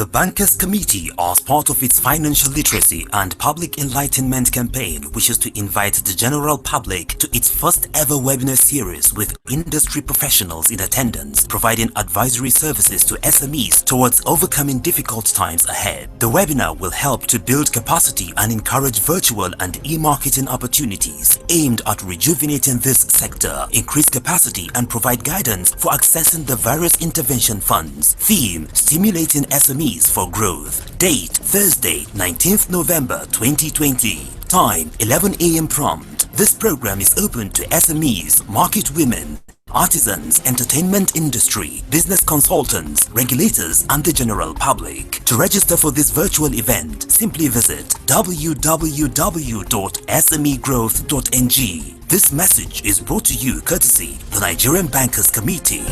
The Bankers Committee, as part of its financial literacy and public enlightenment campaign, wishes to invite the general public to its first ever webinar series with industry professionals in attendance, providing advisory services to SMEs towards overcoming difficult times ahead. The webinar will help to build capacity and encourage virtual and e-marketing opportunities aimed at rejuvenating this sector, increase capacity and provide guidance for accessing the various intervention funds. Theme: Stimulating SMEs for growth. Date: Thursday, 19th November 2020. Time: 11 a.m. prompt. This program is open to SMEs, market women, artisans, entertainment industry, business consultants, regulators, and the general public. To register for this virtual event, simply visit www.smegrowth.ng. This message is brought to you courtesy the Nigerian Bankers Committee.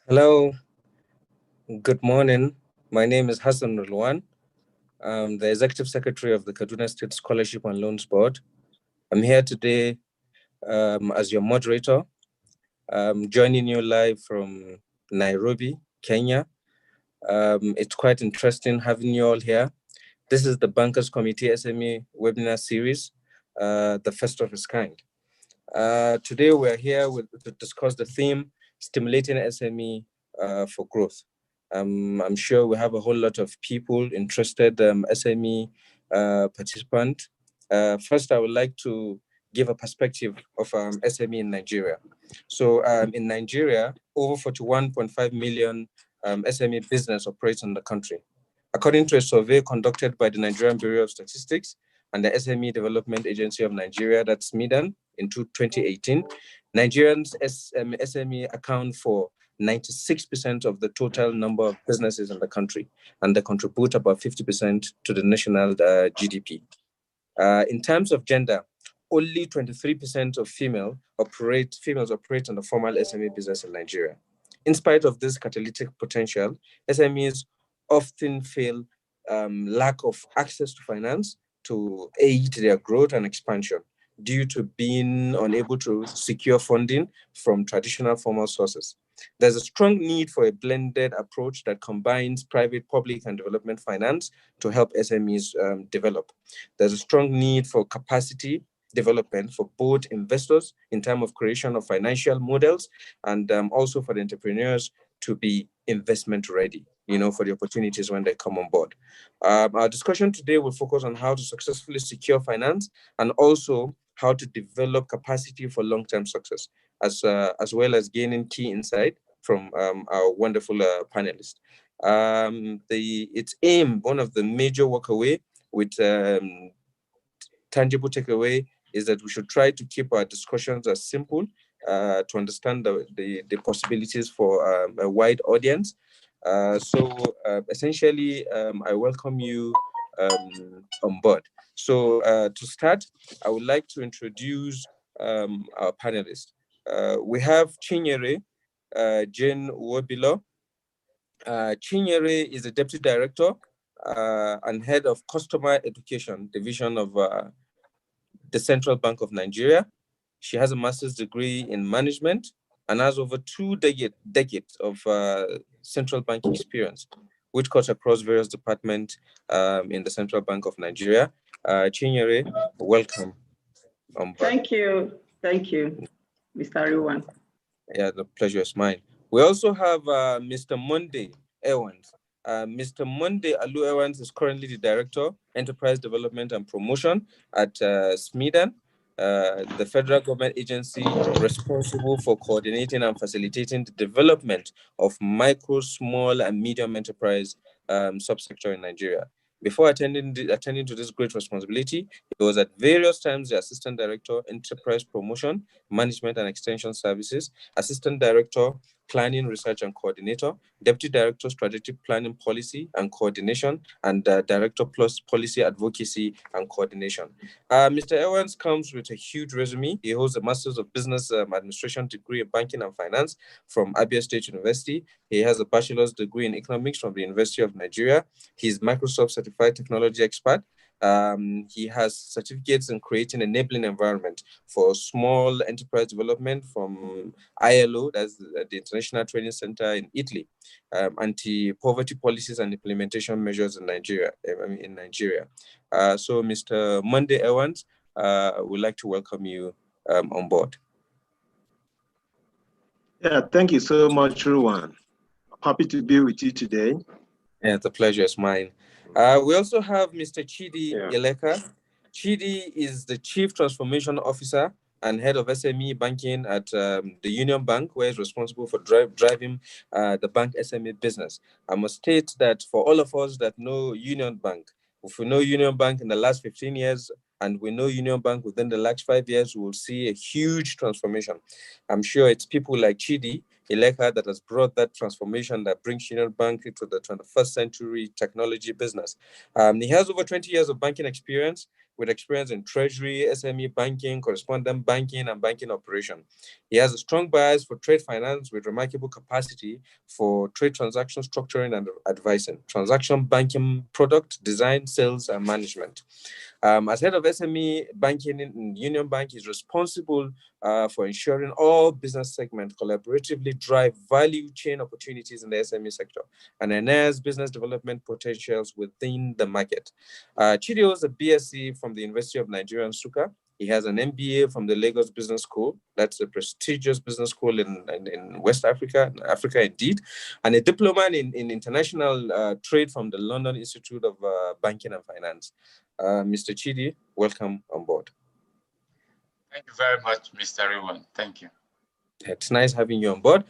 Hello, good morning. My name is Hassan Rulwan. I'm the Executive Secretary of the Kaduna State Scholarship and Loans Board. I'm here today as your moderator, joining you live from Nairobi, Kenya. It's quite interesting having you all here. This is the Bankers Committee SME webinar series, the first of its kind. Today we're here to discuss the theme, Stimulating SME for Growth. I'm sure we have a whole lot of people interested, SME participant. First, I would like to give a perspective of SME in Nigeria. So in Nigeria, over 41.5 million SME business operates in the country. According to a survey conducted by the Nigerian Bureau of Statistics and the SME Development Agency of Nigeria, that's SMEDAN, in 2018, Nigerians SME account for 96% of the total number of businesses in the country, and they contribute about 50% to the national GDP. In terms of gender, only 23% of females operate in the formal SME business in Nigeria. In spite of this catalytic potential, SMEs often feel lack of access to finance to aid their growth and expansion due to being unable to secure funding from traditional formal sources. There's a strong need for a blended approach that combines private, public, and development finance to help SMEs develop. There's a strong need for capacity development for both investors in terms of creation of financial models and also for the entrepreneurs to be investment ready, for the opportunities when they come on board. Our discussion today will focus on how to successfully secure finance and also how to develop capacity for long-term success, as well as gaining key insight from our wonderful panelists. Its aim, one of the major walkaway with tangible takeaway, is that we should try to keep our discussions as simple to understand the possibilities for a wide audience. Essentially, I welcome you on board. So to start, I would like to introduce our panelists. We have Chinyere Jane Wobilo. Chinyere is the Deputy Director and Head of Customer Education Division of the Central Bank of Nigeria. She has a master's degree in management and has over 2 decades of central bank experience, which cuts across various departments in the Central Bank of Nigeria. Chinyere, welcome. Thank you, Mr. Ruwan. Yeah, the pleasure is mine. We also have Mr. Monday Evans. Mr. Monday Alu Evans is currently the Director, Enterprise Development and Promotion at SMEDAN, the federal government agency responsible for coordinating and facilitating the development of micro, small, and medium enterprise subsector in Nigeria. Before attending to this great responsibility, he was at various times the Assistant Director, Enterprise Promotion, Management and Extension Services, Assistant Director, Planning, Research and Coordinator, Deputy Director, Strategic Planning Policy and Coordination, and Director Plus Policy Advocacy and Coordination. Mr. Evans comes with a huge resume. He holds a Master's of Business Administration degree in Banking and Finance from Abia State University. He has a bachelor's degree in economics from the University of Nigeria. He's Microsoft Certified Technology Expert He has certificates in creating enabling environment for small enterprise development from ILO, that's the International Training Center in Italy, anti-poverty policies and implementation measures in Nigeria. So Mr. Monday Evans, we'd like to welcome you on board. Yeah, thank you so much, Ruwan. Happy to be with you today. Yeah, the pleasure is mine. We also have Mr. Chidi Ileka. Chidi is the Chief Transformation Officer and Head of SME Banking at the Union Bank, where he's responsible for driving the bank SME business. I must state that for all of us that know Union Bank, if we know Union Bank in the last 15 years, and we know Union Bank within the last 5 years, we will see a huge transformation. I'm sure it's people like Chidi Ileka that has brought that transformation that brings Union Bank into the 21st century technology business. He has over 20 years of banking experience, with experience in treasury, SME banking, correspondent banking, and banking operation. He has a strong bias for trade finance with remarkable capacity for trade transaction structuring and advising, transaction banking product design, sales, and management. As head of SME banking in Union Bank, he's responsible for ensuring all business segments collaboratively drive value chain opportunities in the SME sector and enhance business development potentials within the market. Chidi holds a BSc from the University of Nigeria, Nsukka. He has an MBA from the Lagos Business School. That's a prestigious business school in West Africa, Africa indeed, and a diploma in international trade from the London Institute of Banking and Finance. Mr. Chidi, welcome on board. Thank you very much, Mr. Rewan. Thank you. It's nice having you on board.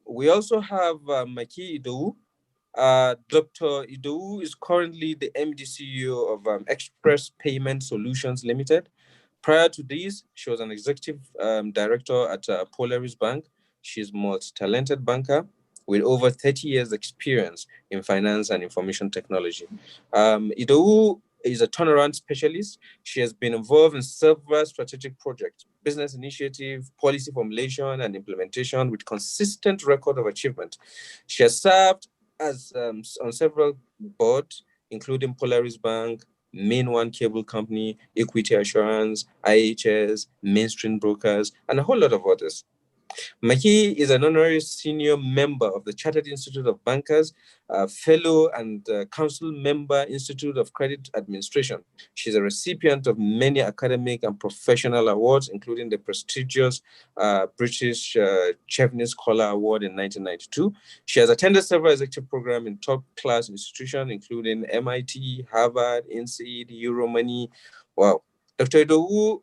We also have Maki Idowu. Dr. Idowu is currently the MD CEO of Express Payment Solutions Limited. Prior to this, she was an executive director at Polaris Bank. She's a multi-talented banker with over 30 years experience in finance and information technology. Idowu is a turnaround specialist. She has been involved in several strategic projects, business initiative, policy formulation, and implementation with consistent record of achievement. She has served as on several boards, including Polaris Bank, Main One Cable Company, Equity Assurance, IHS, Mainstream Brokers, and a whole lot of others. Maki is an honorary senior member of the Chartered Institute of Bankers, fellow and council member Institute of Credit Administration. She's a recipient of many academic and professional awards, including the prestigious British Chevening Scholar Award in 1992. She has attended several executive programs in top-class institutions, including MIT, Harvard, INSEAD, Euromoney. Wow. Dr. Idowu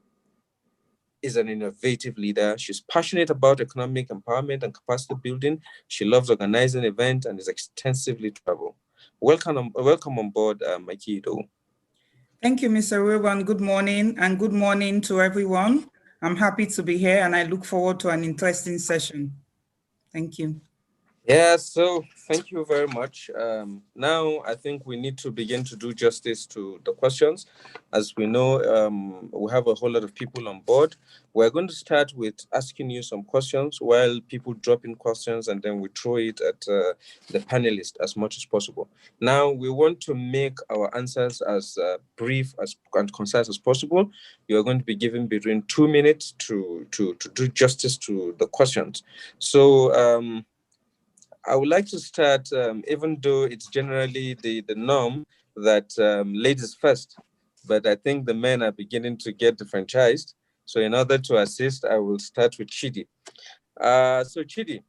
is an innovative leader. She's passionate about economic empowerment and capacity building. She loves organizing events and is extensively travel. Welcome on board, Maki Idowu. Thank you, Mr. Rewan. Good morning, and good morning to everyone. I'm happy to be here, and I look forward to an interesting session. Thank you. Yeah, so thank you very much. Now, I think we need to begin to do justice to the questions. As we know, we have a whole lot of people on board. We're going to start with asking you some questions while people drop in questions, and then we throw it at the panelists as much as possible. Now, we want to make our answers as brief and concise as possible. You're going to be given between 2 minutes to do justice to the questions. So, I would like to start, even though it's generally the norm that ladies first, but I think the men are beginning to get franchised. So in order to assist, I will start with Chidi. So Chidi,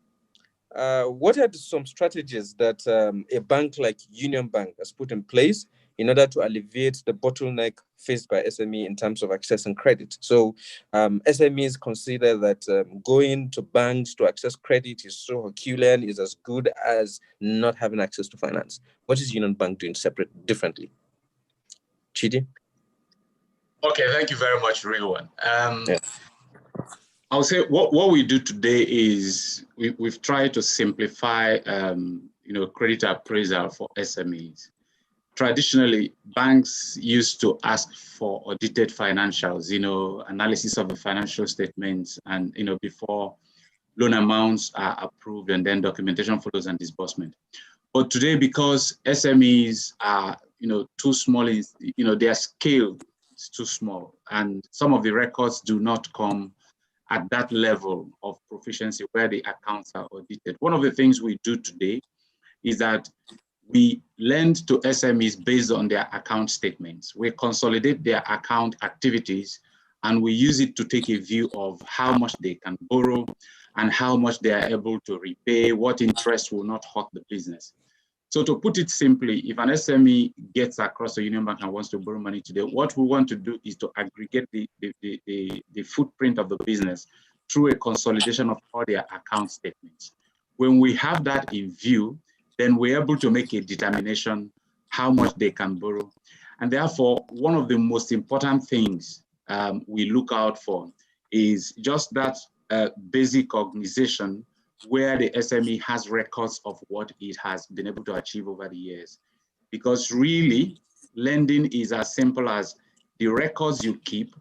what are some strategies that a bank like Union Bank has put in place in order to alleviate the bottleneck faced by SME in terms of accessing credit? So SMEs consider that going to banks to access credit is so Herculean, is as good as not having access to finance. What is Union Bank doing differently? Chidi? Okay, thank you very much, Rewan. I'll say what we do today is we've tried to simplify credit appraisal for SMEs. Traditionally, banks used to ask for audited financials, analysis of the financial statements, and before loan amounts are approved, and then documentation follows and disbursement. But today, because SMEs are too small. Their scale is too small, and some of the records do not come at that level of proficiency where the accounts are audited. One of the things we do today is that we lend to SMEs based on their account statements. We consolidate their account activities, and we use it to take a view of how much they can borrow and how much they are able to repay, what interest will not hurt the business. So to put it simply, if an SME gets across the Union Bank and wants to borrow money today, what we want to do is to aggregate the footprint of the business through a consolidation of all their account statements. When we have that in view, then we're able to make a determination how much they can borrow. And therefore, one of the most important things we look out for is just that basic organization where the SME has records of what it has been able to achieve over the years. Because really, lending is as simple as the records you keep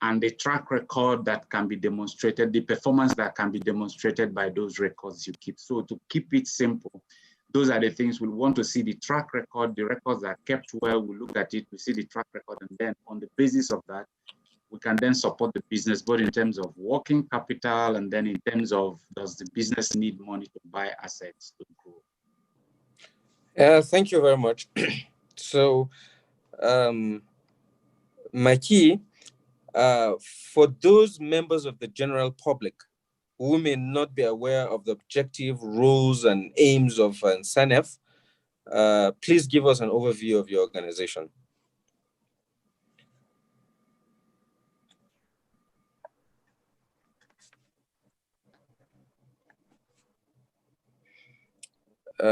and the track record that can be demonstrated, the performance that can be demonstrated by those records you keep. So to keep it simple, those are the things we want to see: the track record, the records are kept well, we look at it, we see the track record, and then on the basis of that, we can then support the business, both in terms of working capital and then in terms of, does the business need money to buy assets to grow? Thank you very much. So, Mikey, for those members of the general public who may not be aware of the objective, rules, and aims of SANEF, please give us an overview of your organization.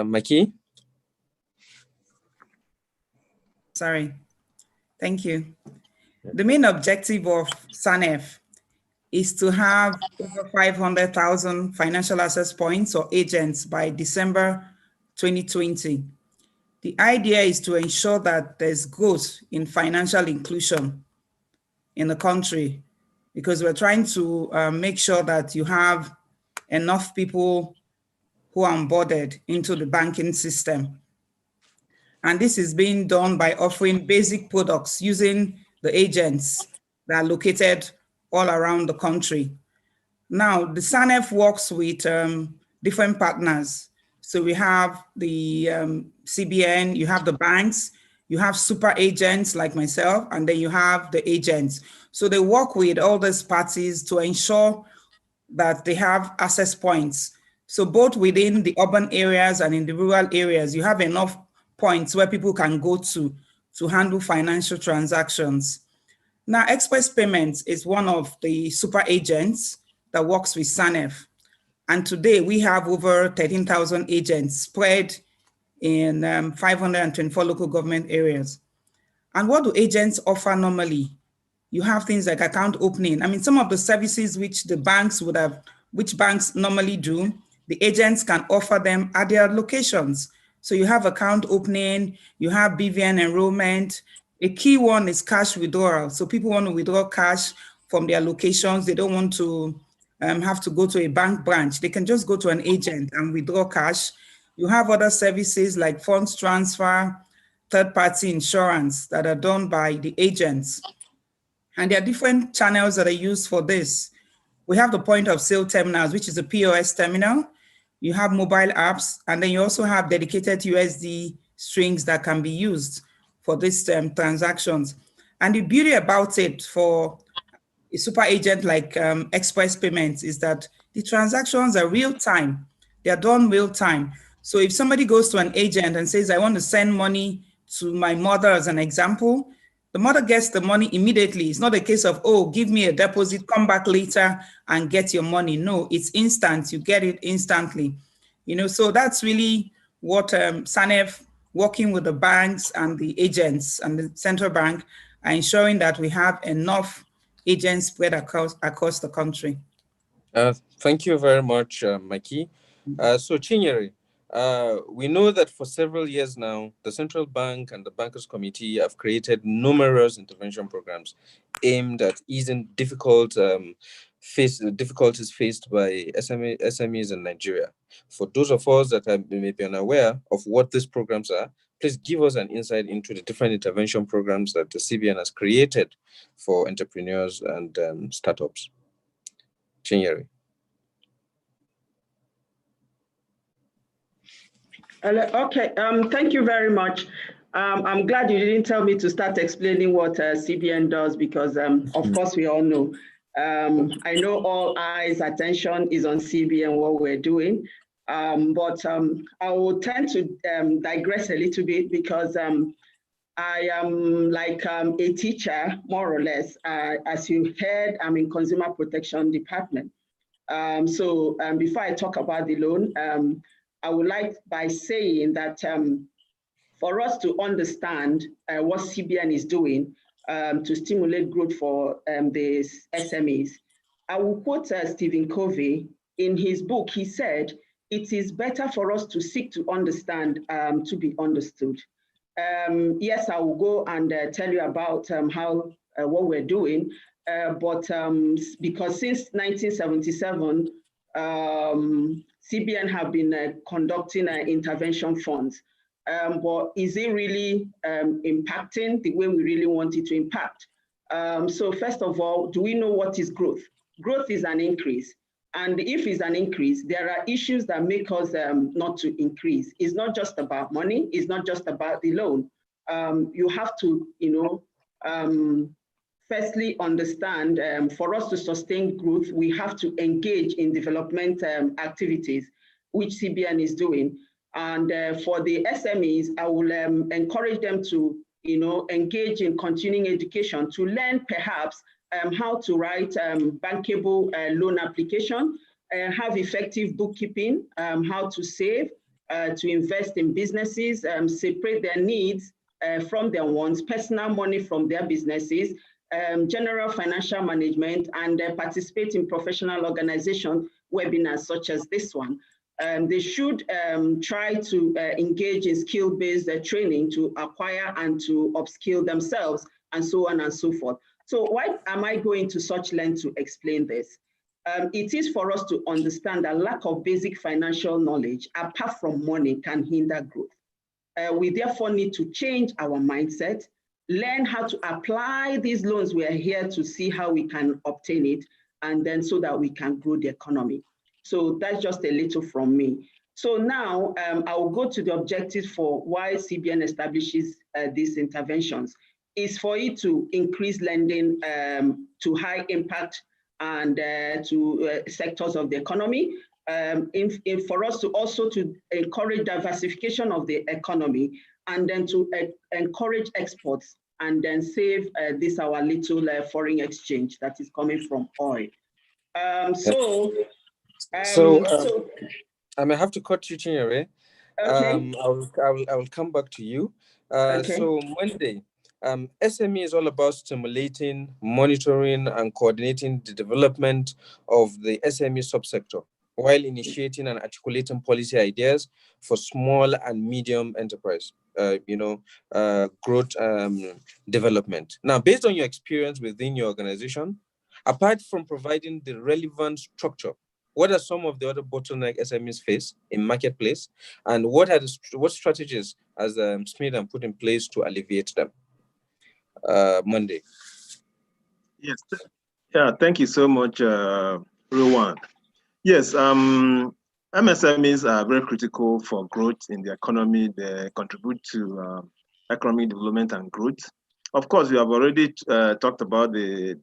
Mikey? Sorry. Thank you. The main objective of SANEF is to have over 500,000 financial access points or agents by December 2020. The idea is to ensure that there's growth in financial inclusion in the country, because we're trying to make sure that you have enough people who are onboarded into the banking system. And this is being done by offering basic products using the agents that are located all around the country. Now, the SANEF works with different partners. So we have the CBN, you have the banks, you have super agents like myself, and then you have the agents. So they work with all these parties to ensure that they have access points. So both within the urban areas and in the rural areas, you have enough points where people can go to handle financial transactions. Now, Express Payments is one of the super agents that works with SANEF. And today we have over 13,000 agents spread in 524 local government areas. And what do agents offer normally? You have things like account opening. I mean, some of the services which the banks would have, which banks normally do, the agents can offer them at their locations. So you have account opening, you have BVN enrollment. A key one is cash withdrawal. So people want to withdraw cash from their locations. They don't want to have to go to a bank branch. They can just go to an agent and withdraw cash. You have other services like funds transfer, third-party insurance that are done by the agents. And there are different channels that are used for this. We have the point of sale terminals, which is a POS terminal. You have mobile apps, and then you also have dedicated USD strings that can be used for these transactions. And the beauty about it for a super agent like Express Payments is that the transactions are real time. They are done real time. So if somebody goes to an agent and says, I want to send money to my mother as an example, the mother gets the money immediately. It's not a case of, oh, give me a deposit, come back later and get your money. No, it's instant. You get it instantly. You know, so that's really what SANEF, working with the banks and the agents and the central bank, are ensuring that we have enough agents spread across the country. Thank you very much, Mikey. So Chinyere, we know that for several years now, the Central Bank and the Bankers Committee have created numerous intervention programs aimed at easing difficulties faced by SMEs in Nigeria. For those of us that may be unaware of what these programs are, please give us an insight into the different intervention programs that the CBN has created for entrepreneurs and startups. Chinyere. Okay, thank you very much. I'm glad you didn't tell me to start explaining what CBN does because, of course, we all know. I know all eyes' attention is on CBN, what we're doing, but I will tend to digress a little bit because I am like a teacher, more or less. As you heard, I'm in Consumer Protection Department. So before I talk about the loan, I would like by saying that for us to understand what CBN is doing to stimulate growth for the SMEs, I will quote Stephen Covey. In his book, he said, "It is better for us to seek to understand to be understood." Yes, I will go and tell you about how what we're doing, but because since 1977, CBN have been conducting intervention funds, but is it really impacting the way we really want it to impact? So first of all, do we know what is growth? Growth is an increase. And if it's an increase, there are issues that make us not to increase. It's not just about money. It's not just about the loan. You have to, firstly understand for us to sustain growth, we have to engage in development activities, which CBN is doing. And for the SMEs, I will encourage them to, engage in continuing education to learn perhaps how to write bankable loan application, have effective bookkeeping, how to save, to invest in businesses, separate their needs from their wants, personal money from their businesses, general financial management, and participate in professional organization webinars such as this one. They should try to engage in skill-based training to acquire and to upskill themselves, and so on and so forth. So why am I going to such length to explain this? It is for us to understand that lack of basic financial knowledge, apart from money, can hinder growth. We therefore need to change our mindset, learn how to apply these loans. We are here to see how we can obtain it, and then so that we can grow the economy. So that's just a little from me. So now I will go to the objectives for why CBN establishes these interventions. Is for it to increase lending to high impact and to sectors of the economy. For us to also to encourage diversification of the economy, and then to encourage exports, and then save this our little foreign exchange that is coming from oil. I may have to cut you, Chinyere. Okay. I will come back to you. Okay. So Monday, SME is all about stimulating, monitoring, and coordinating the development of the SME subsector while initiating and articulating policy ideas for small and medium enterprise, growth development. Now, based on your experience within your organization, apart from providing the relevant structure, what are some of the other bottleneck SMEs face in marketplace, and what strategies has SMEs put in place to alleviate them? Monday. Yes. Yeah. Thank you so much, Rowan. Yes. MSMEs are very critical for growth in the economy. They contribute to economic development and growth. Of course, we have already talked about the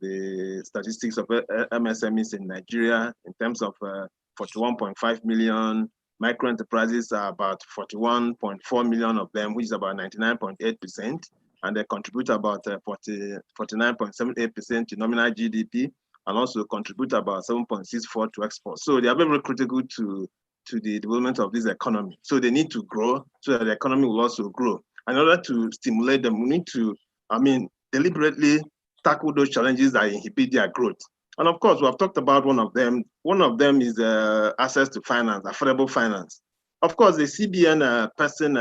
statistics of MSMEs in Nigeria in terms of 41.5 million. Micro enterprises are about 41.4 million of them, which is about 99.8%. And they contribute about 49.78% to nominal GDP, and also contribute about 7.64% to exports. So they are very critical to the development of this economy. So they need to grow so that the economy will also grow. In order to stimulate them, we need to, deliberately tackle those challenges that inhibit their growth. And of course, we have talked about one of them. One of them is access to finance, affordable finance. Of course, the CBN person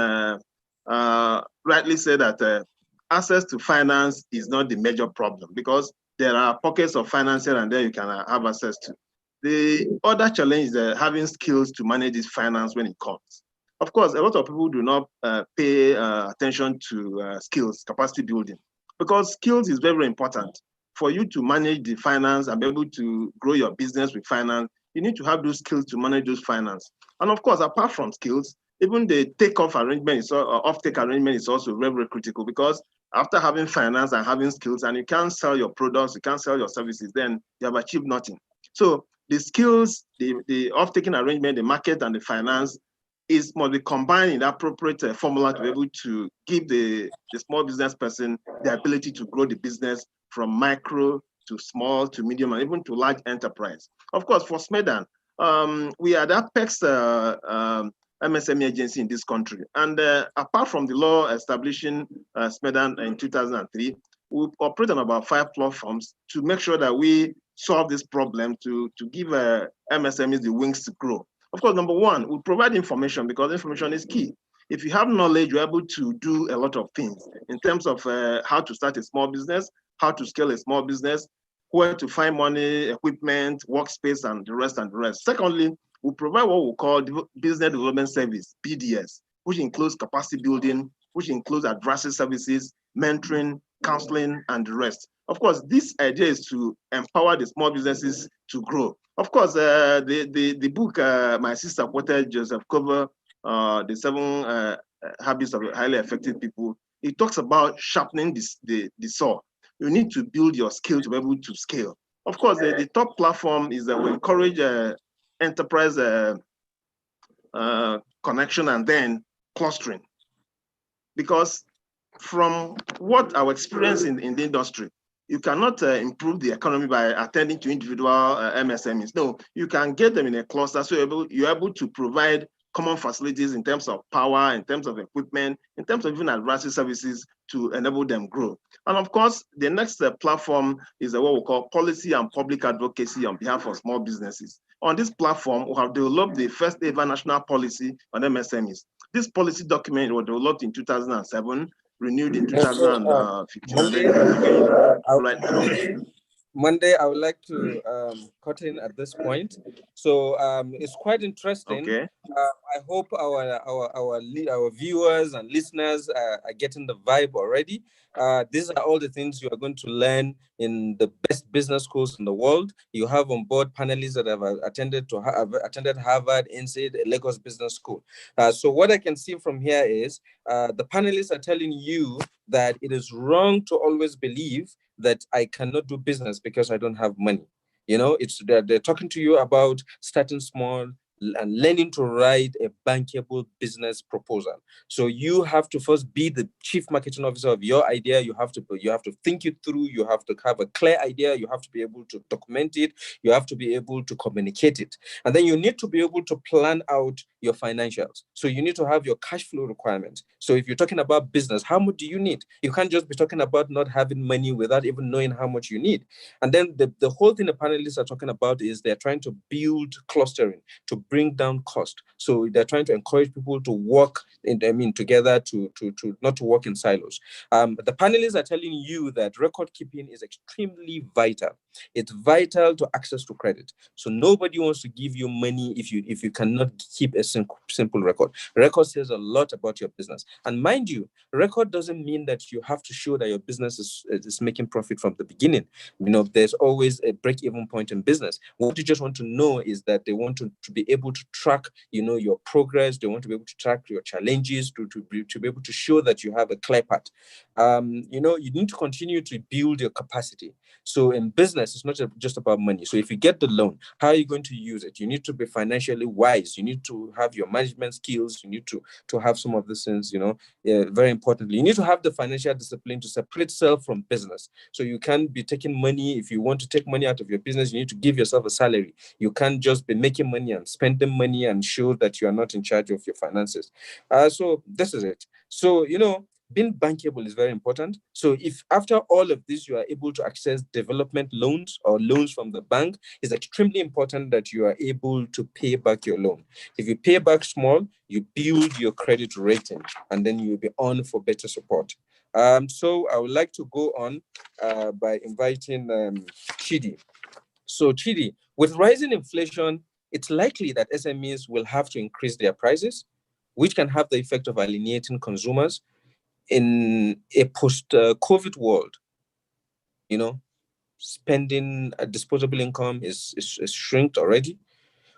rightly said that access to finance is not the major problem, because there are pockets of finance here and there you can have access to. The other challenge is having skills to manage this finance when it comes. Of course, a lot of people do not pay attention to skills, capacity building, because skills is very, very important. For you to manage the finance and be able to grow your business with finance, you need to have those skills to manage those finance. And of course, apart from skills, even the take-off arrangement, off-take arrangement is also very, very critical, because after having finance and having skills, and you can't sell your products, you can't sell your services, then you have achieved nothing. So the skills, the off-taking arrangement, the market, and the finance must be combined in the appropriate formula to be able to give the small business person the ability to grow the business from micro to small to medium and even to large enterprise. Of course, for SMEDAN, we are the apex MSME agency in this country. And apart from the law establishing SMEDAN in 2003, we operate on about 5 platforms to make sure that we solve this problem, to give MSMEs the wings to grow. Of course, number one, we provide information, because information is key. If you have knowledge, you're able to do a lot of things in terms of how to start a small business, how to scale a small business, where to find money, equipment, workspace, and the rest and the rest. Secondly, we provide what we call business development service, BDS, which includes capacity building, which includes advisory services, mentoring, counseling, and the rest. Of course, this idea is to empower the small businesses to grow. Of course, the book my sister quoted, Joseph Cover, The 7 Habits of Highly Effective People, it talks about sharpening the saw. You need to build your skill to be able to scale. Of course, the top platform is that we encourage enterprise connection and then clustering. Because from what our experience in the industry, you cannot improve the economy by attending to individual MSMEs. No, you can get them in a cluster, so you're able to provide common facilities in terms of power, in terms of equipment, in terms of even advisory services to enable them grow. And of course, the next platform is what we call policy and public advocacy on behalf of small businesses. On this platform, we have developed the first ever national policy on MSMEs. This policy document was developed in 2007, renewed in 2015. Monday, I would like to cut in at this point. So it's quite interesting. Okay. I hope our viewers and listeners are getting the vibe already. These are all the things you are going to learn in the best business schools in the world. You have on board panelists that have attended Harvard, INSEAD, Lagos Business School. So what I can see from here is the panelists are telling you that it is wrong to always believe that I cannot do business because I don't have money. You know, they're talking to you about starting small and learning to write a bankable business proposal. So you have to first be the chief marketing officer of your idea. You have to think it through. You have to have a clear idea. You have to be able to document it. You have to be able to communicate it. And then you need to be able to plan out your financials. So you need to have your cash flow requirements. So if you're talking about business, how much do you need? You can't just be talking about not having money without even knowing how much you need. And then the whole thing the panelists are talking about is they're trying to build clustering to bring down cost. So they're trying to encourage people to work together, to not to work in silos. The panelists are telling you that record keeping is extremely vital. It's vital to access to credit. So nobody wants to give you money if you cannot keep a simple record. Record says a lot about your business. And mind you, record doesn't mean that you have to show that your business is making profit from the beginning. You know, there's always a break-even point in business. What you just want to know is that they want to be able to track, your progress. They want to be able to track your challenges, to be able to show that you have a clear path. You need to continue to build your capacity. So in business, it's not just about money. So if you get the loan, how are you going to use it? You need to be financially wise. You need to have your management skills. You need to have some of these things, very importantly. You need to have the financial discipline to separate self from business. So you can't be taking money. If you want to take money out of your business, you need to give yourself a salary. You can't just be making money and spending money and show that you are not in charge of your finances. So this is it. So, being bankable is very important. So if after all of this, you are able to access development loans or loans from the bank, it's extremely important that you are able to pay back your loan. If you pay back small, you build your credit rating, and then you'll be on for better support. So I would like to go on by inviting Chidi. So with rising inflation, it's likely that SMEs will have to increase their prices. which can have the effect of alienating consumers in a post-COVID world. You know, spending, disposable income is shrinked already.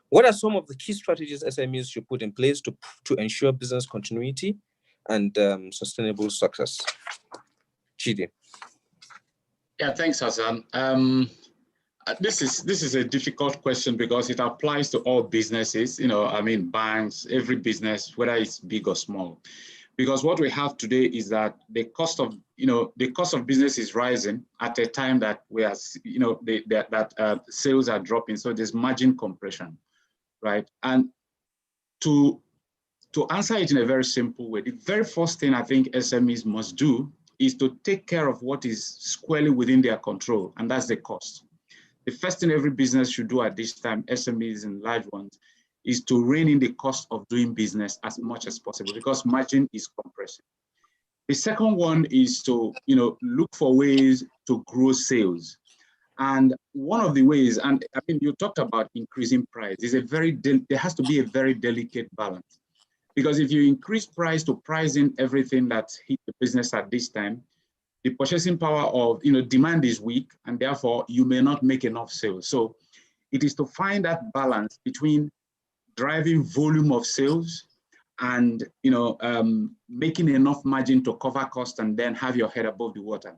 What are some of the key strategies SMEs should put in place to ensure business continuity and sustainable success? Chidi. Yeah, thanks, Hassan. This is a difficult question because it applies to all businesses. You know, I mean, banks, every business, whether it's big or small. Because what we have today is that the cost of business is rising at a time that we are, you know, sales are dropping. So there's margin compression, right? And to answer it in a very simple way, the very first thing I think SMEs must do is to take care of what is squarely within their control, and that's the cost. The first thing every business should do at this time, SMEs and large ones, is to rein in the cost of doing business as much as possible because margin is compressing. The second one is to, you know, look for ways to grow sales. And one of the ways, and I mean, you talked about increasing price, is there has to be a very delicate balance. Because if you increase price to price in everything that's hit the business at this time, the purchasing power of, you know, demand is weak, and therefore you may not make enough sales. So it is to find that balance between driving volume of sales and, you know, making enough margin to cover cost and then have your head above the water.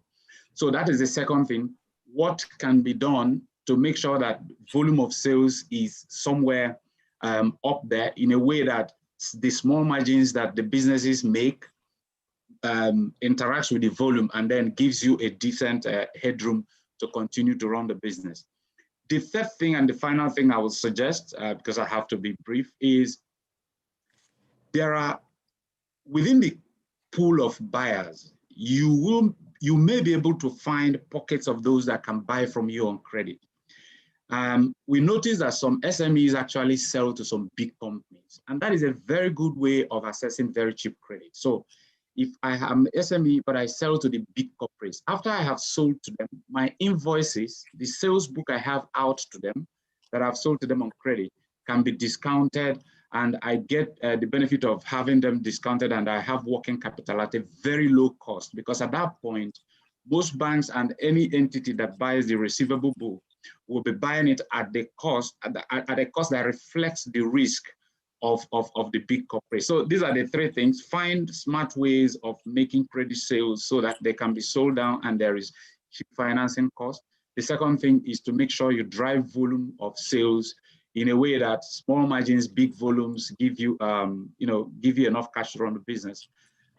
So that is the second thing. What can be done to make sure that volume of sales is somewhere up there in a way that the small margins that the businesses make interacts with the volume and then gives you a decent headroom to continue to run the business. The third thing and the final thing I would suggest, because I have to be brief, is there are, within the pool of buyers, you may be able to find pockets of those that can buy from you on credit. We noticed that some SMEs actually sell to some big companies, and that is a very good way of accessing very cheap credit. So if I am an SME, but I sell to the big corporates, after I have sold to them, my invoices, the sales book I have out to them that I've sold to them on credit can be discounted, and I get the benefit of having them discounted, and I have working capital at a very low cost, because at that point, most banks and any entity that buys the receivable book will be buying it at the cost, at a cost that reflects the risk of the big corporate. So these are the three things. Find smart ways of making credit sales so that they can be sold down and there is cheap financing cost. The second thing is to make sure you drive volume of sales in a way that small margins, big volumes give you, give you enough cash to run the business.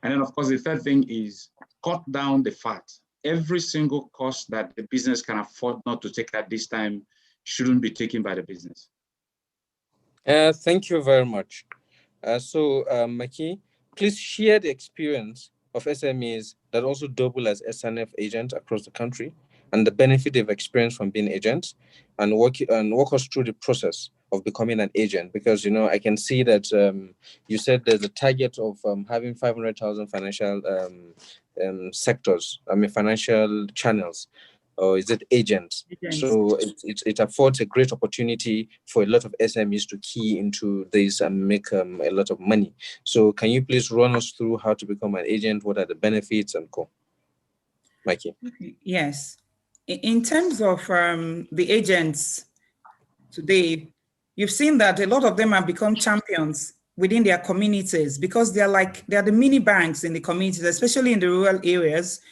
And then of course, the third thing is cut down the fat. Every single cost that the business can afford not to take at this time shouldn't be taken by the business. Thank you very much. Maki, please share the experience of SMEs that also double as SNF agents across the country and the benefit they've experienced from being agents, and walk us through the process of becoming an agent. Because, you know, I can see that you said there's a target of having 500,000 financial sectors, financial channels. Or is it agents? So it affords a great opportunity for a lot of SMEs to key into this and make a lot of money. So can you please run us through how to become an agent? What are the benefits and co? Mikey. Yes. In terms of the agents today, you've seen that a lot of them have become champions within their communities because they're the mini banks in the communities, especially in the rural areas,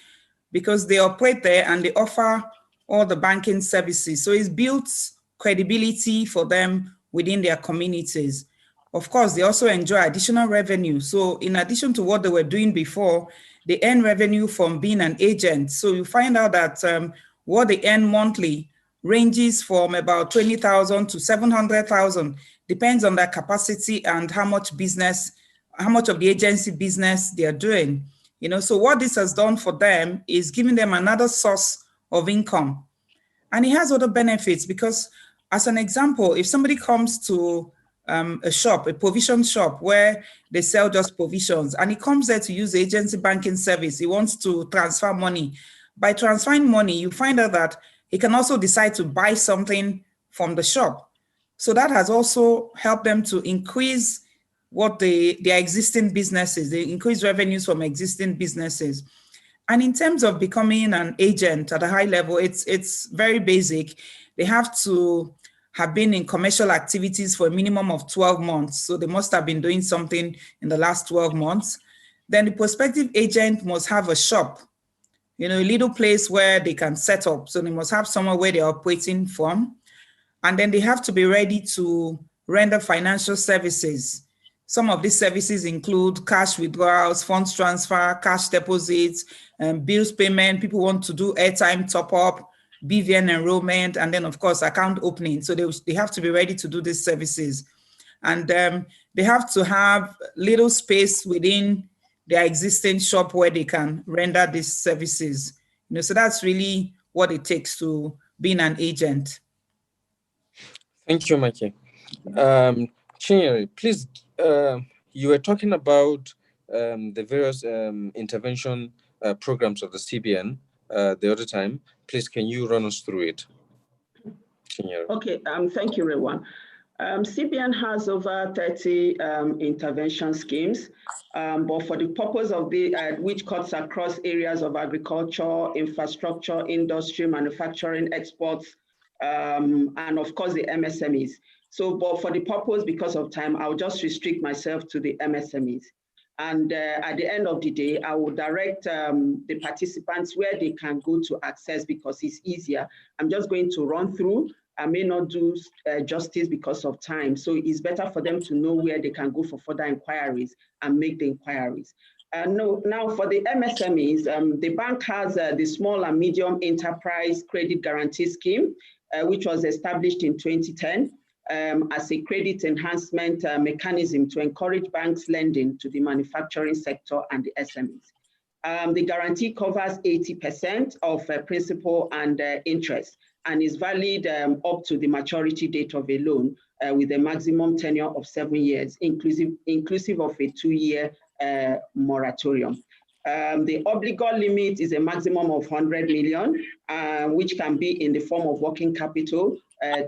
because they operate there and they offer all the banking services. So it's built credibility for them within their communities. Of course, they also enjoy additional revenue. So in addition to what they were doing before, they earn revenue from being an agent. So you find out that what they earn monthly ranges from about 20,000 to 700,000, depends on their capacity and how much of the agency business they are doing. You know, so what this has done for them is giving them another source of income. And it has other benefits because, as an example, if somebody comes to a shop, a provision shop where they sell just provisions, and he comes there to use the agency banking service, he wants to transfer money. By transferring money, you find out that he can also decide to buy something from the shop. So that has also helped them to increase what their existing businesses, they increase revenues from existing businesses. And in terms of becoming an agent at a high level, it's very basic. They have to have been in commercial activities for a minimum of 12 months. So they must have been doing something in the last 12 months. Then the prospective agent must have a shop, a little place where they can set up. So they must have somewhere where they're operating from. And then they have to be ready to render financial services. Some of these services include cash withdrawals, funds transfer, cash deposits, bills payment. People want to do airtime top up, BVN enrollment, and then of course account opening. So they have to be ready to do these services. And they have to have little space within their existing shop where they can render these services. So that's really what it takes to being an agent. Thank you, Maki. Chinyere, please, you were talking about the various intervention programs of the CBN the other time. Please, can you run us through it, Chinyere? Okay, thank you, Rewan. CBN has over 30 intervention schemes, but for the purpose of which cuts across areas of agriculture, infrastructure, industry, manufacturing, exports, and of course the MSMEs. So, but for the purpose, because of time, I'll just restrict myself to the MSMEs. And at the end of the day, I will direct the participants where they can go to access because it's easier. I'm just going to run through. I may not do justice because of time. So it's better for them to know where they can go for further inquiries and make the inquiries. Now for the MSMEs, the bank has the Small and Medium Enterprise Credit Guarantee Scheme, which was established in 2010 as a credit enhancement mechanism to encourage banks lending to the manufacturing sector and the SMEs. The guarantee covers 80% of principal and interest and is valid up to the maturity date of a loan with a maximum tenure of 7 years, inclusive of a 2-year moratorium. The obligor limit is a maximum of 100 million, which can be in the form of working capital,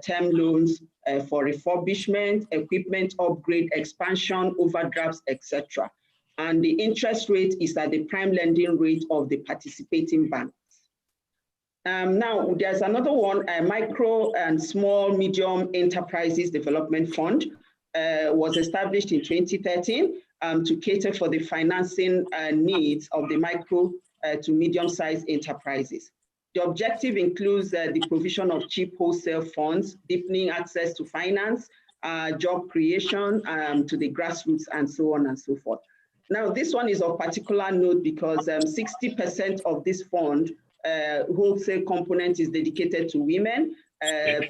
term loans for refurbishment, equipment upgrade, expansion, overdrafts, etc. And the interest rate is at the prime lending rate of the participating banks. Now, there's another one, Micro and Small Medium Enterprises Development Fund was established in 2013 to cater for the financing needs of the micro to medium-sized enterprises. The objective includes the provision of cheap wholesale funds, deepening access to finance, job creation to the grassroots, and so on and so forth. Now, this one is of particular note because 60% of this fund wholesale component is dedicated to women,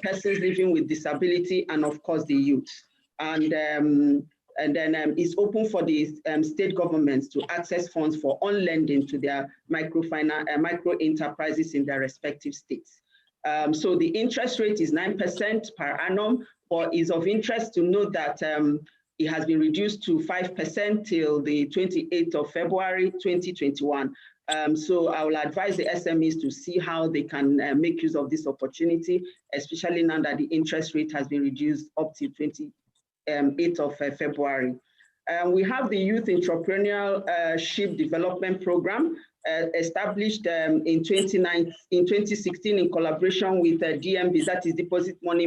persons living with disability, and of course the youth. And then it's open for the state governments to access funds for on-lending to their micro enterprises in their respective states. So the interest rate is 9% per annum, but is of interest to note that it has been reduced to 5% till the 28th of February 2021. So I will advise the SMEs to see how they can make use of this opportunity, especially now that the interest rate has been reduced up to 28th of February. We have the Youth Entrepreneurship Development Program established in 2016 in collaboration with DMBs, that is Deposit Money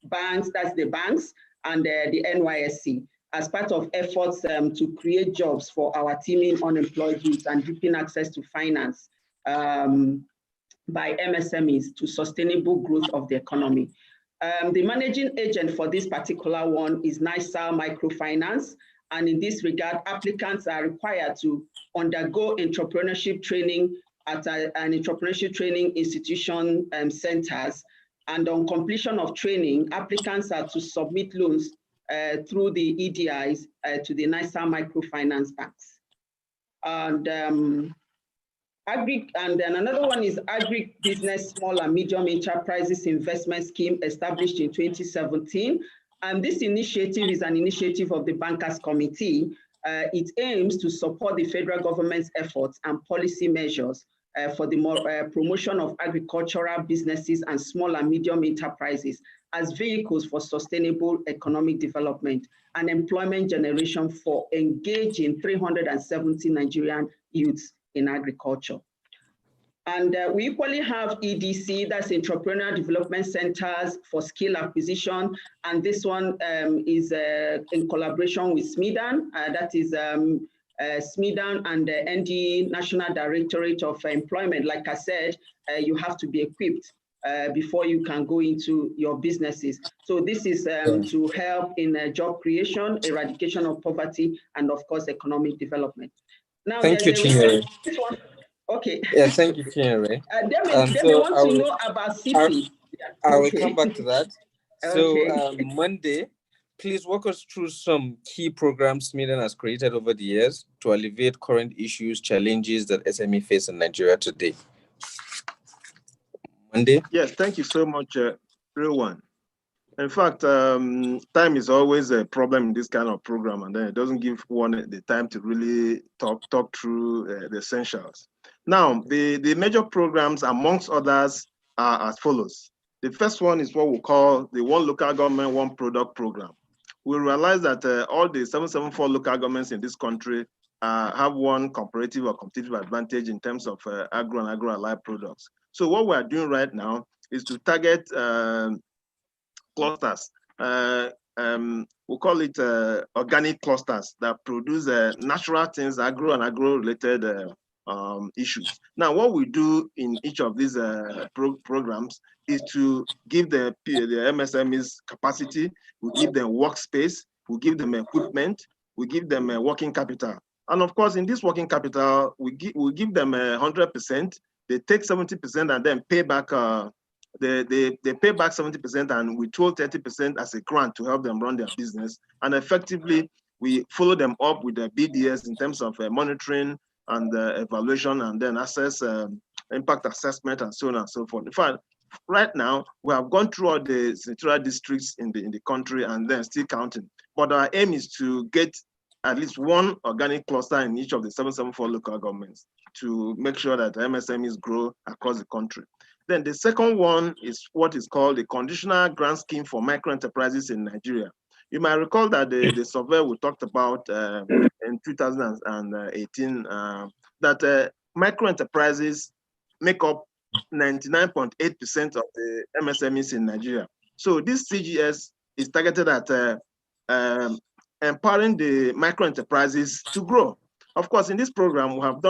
Banks, that's the banks, and the NYSC, as part of efforts to create jobs for our teeming unemployed youth and deepen access to finance by MSMEs to sustainable growth of the economy. The managing agent for this particular one is NISA Microfinance, and in this regard, applicants are required to undergo entrepreneurship training at an entrepreneurship training institution centers, and on completion of training, applicants are to submit loans through the EDIs to the NISA microfinance banks. And then another one is Agri-Business Small and Medium Enterprises Investment Scheme established in 2017. And this initiative is an initiative of the Bankers Committee. It aims to support the federal government's efforts and policy measures for the promotion of agricultural businesses and small and medium enterprises as vehicles for sustainable economic development and employment generation for engaging 370 Nigerian youths in agriculture. And we equally have EDC, that's Entrepreneurial Development Centers for Skill Acquisition. And this one is in collaboration with SMEDAN, that is SMEDAN and the ND National Directorate of Employment. Like I said, you have to be equipped before you can go into your businesses. So this is to help in job creation, eradication of poverty, and of course, economic development. Now, thank you, Chinyere. Okay. Yeah, thank you, Chinyere. They may want to know about CP. I will come back to that. So Monday, please walk us through some key programs SMEDAN has created over the years to alleviate current issues, challenges that SME face in Nigeria today. Monday? Yes, thank you so much, everyone. In fact, time is always a problem in this kind of program, and then it doesn't give one the time to really talk through the essentials. Now, the major programs, amongst others, are as follows. The first one is what we call the One Local Government, One Product program. We realize that all the 774 local governments in this country have one comparative or competitive advantage in terms of agro and agro-allied products. So what we are doing right now is to target clusters. We call it organic clusters that produce natural things, agro and agro-related issues. Now, what we do in each of these programs is to give the MSMEs capacity, we give them workspace, we give them equipment, we give them working capital. And of course, in this working capital, we give them 100%, they take 70% and then pay back they pay back 70% and we withhold 30% as a grant to help them run their business. And effectively, we follow them up with the BDS in terms of monitoring and evaluation, and then assess impact assessment and so on and so forth. In fact, right now, we have gone through all the senatorial districts in the country and then still counting. But our aim is to get at least one organic cluster in each of the 774 local governments to make sure that MSMEs grow across the country. Then the second one is what is called the Conditional Grant Scheme for Micro Enterprises in Nigeria. You might recall that the survey we talked about in 2018, that micro enterprises make up 99.8% of the MSMEs in Nigeria. So this CGS is targeted at empowering the micro enterprises to grow. Of course, in this program, we have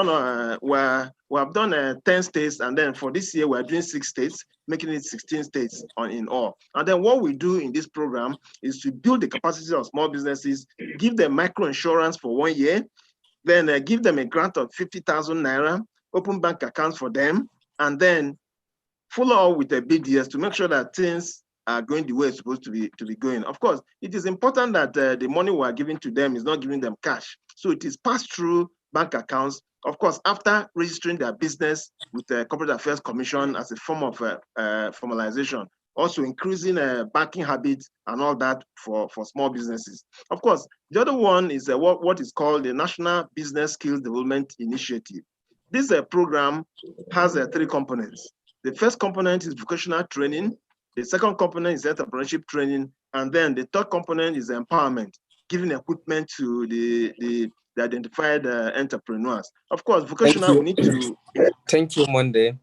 done 10 states, and then for this year, we are doing 6 states, making it 16 states in all. And then what we do in this program is to build the capacity of small businesses, give them micro insurance for 1 year, then give them a grant of 50,000 naira, open bank accounts for them, and then follow up with the BDS to make sure that things are going the way it's supposed to be going. Of course, it is important that the money we are giving to them is not giving them cash. So it is passed through bank accounts, of course, after registering their business with the Corporate Affairs Commission as a form of formalization, also increasing banking habits and all that for small businesses. Of course, the other one is what is called the National Business Skills Development Initiative. This program has 3 components. The first component is vocational training. The second component is entrepreneurship training. And then the third component is empowerment, giving equipment to the identified entrepreneurs. Of course, vocational, we need to... Thank you, Monday.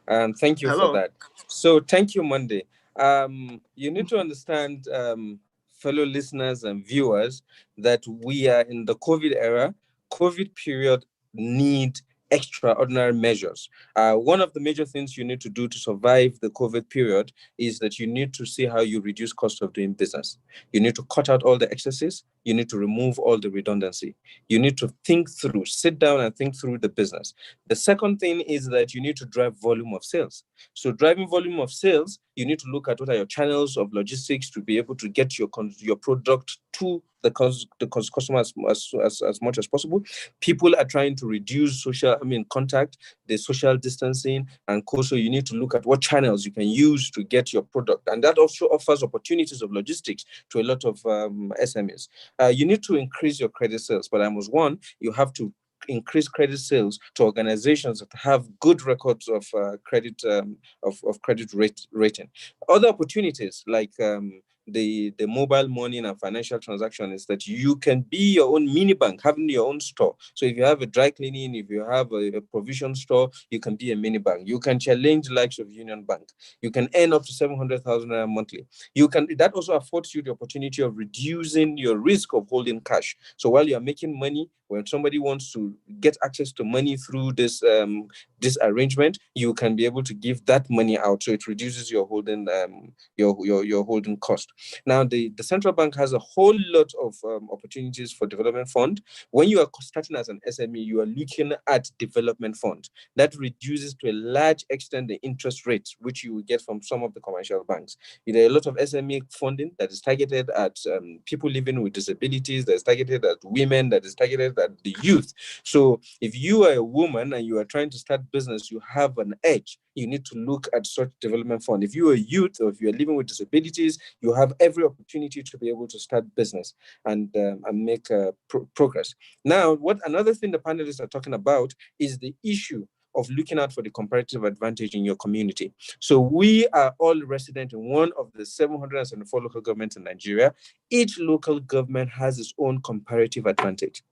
Thank you for that. So thank you, Monday. You need to understand, fellow listeners and viewers, that we are in the COVID era. COVID period need extraordinary measures. One of the major things you need to do to survive the COVID period is that you need to see how you reduce cost of doing business. You need to cut out all the excesses. You need to remove all the redundancy. You need to think through, sit down and think through the business. The second thing is that you need to drive volume of sales. So driving volume of sales, you need to look at what are your channels of logistics to be able to get your product to the customers as much as possible. People are trying to reduce contact, the social distancing, and also you need to look at what channels you can use to get your product. And that also offers opportunities of logistics to a lot of SMEs. You need to increase your credit sales, but I must warn, you have to increase credit sales to organizations that have good records of credit rating. Other opportunities like the mobile money and financial transaction is that you can be your own mini bank, having your own store. So if you have a dry cleaning, if you have a provision store, you can be a mini bank. You can challenge the likes of Union Bank. You can earn up to 700,000 monthly. That also affords you the opportunity of reducing your risk of holding cash. So while you're making money, when somebody wants to get access to money through this arrangement, you can be able to give that money out. So it reduces your holding your holding cost. Now, the central bank has a whole lot of opportunities for development fund. When you are starting as an SME, you are looking at development fund. That reduces to a large extent the interest rate, which you will get from some of the commercial banks. There are a lot of SME funding that is targeted at people living with disabilities, that is targeted at women, that is targeted at the youth. So if you are a woman and you are trying to start business, you have an edge. You need to look at such development fund. If you are a youth or if you are living with disabilities, you have every opportunity to be able to start business and make progress. Now, another thing the panelists are talking about is the issue of looking out for the comparative advantage in your community. So we are all resident in one of the 774 local governments in Nigeria. Each local government has its own comparative advantage.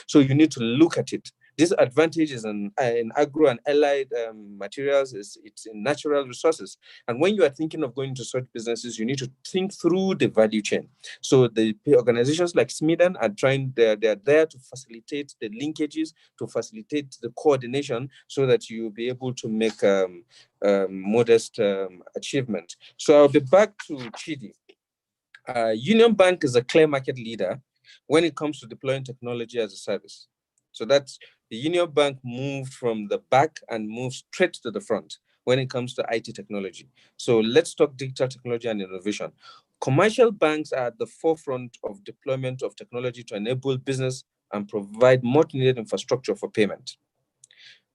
So you need to look at it. This advantage is in agro and allied materials, it's in natural resources. And when you are thinking of going into such businesses, you need to think through the value chain. So the organizations like SMEs they're there to facilitate the linkages, to facilitate the coordination so that you'll be able to make modest achievement. So I'll be back to Chidi. Union Bank is a clear market leader when it comes to deploying technology as a service. So that's the Union Bank moved from the back and moved straight to the front when it comes to IT technology. So let's talk digital technology and innovation. Commercial banks are at the forefront of deployment of technology to enable business and provide much needed infrastructure for payment.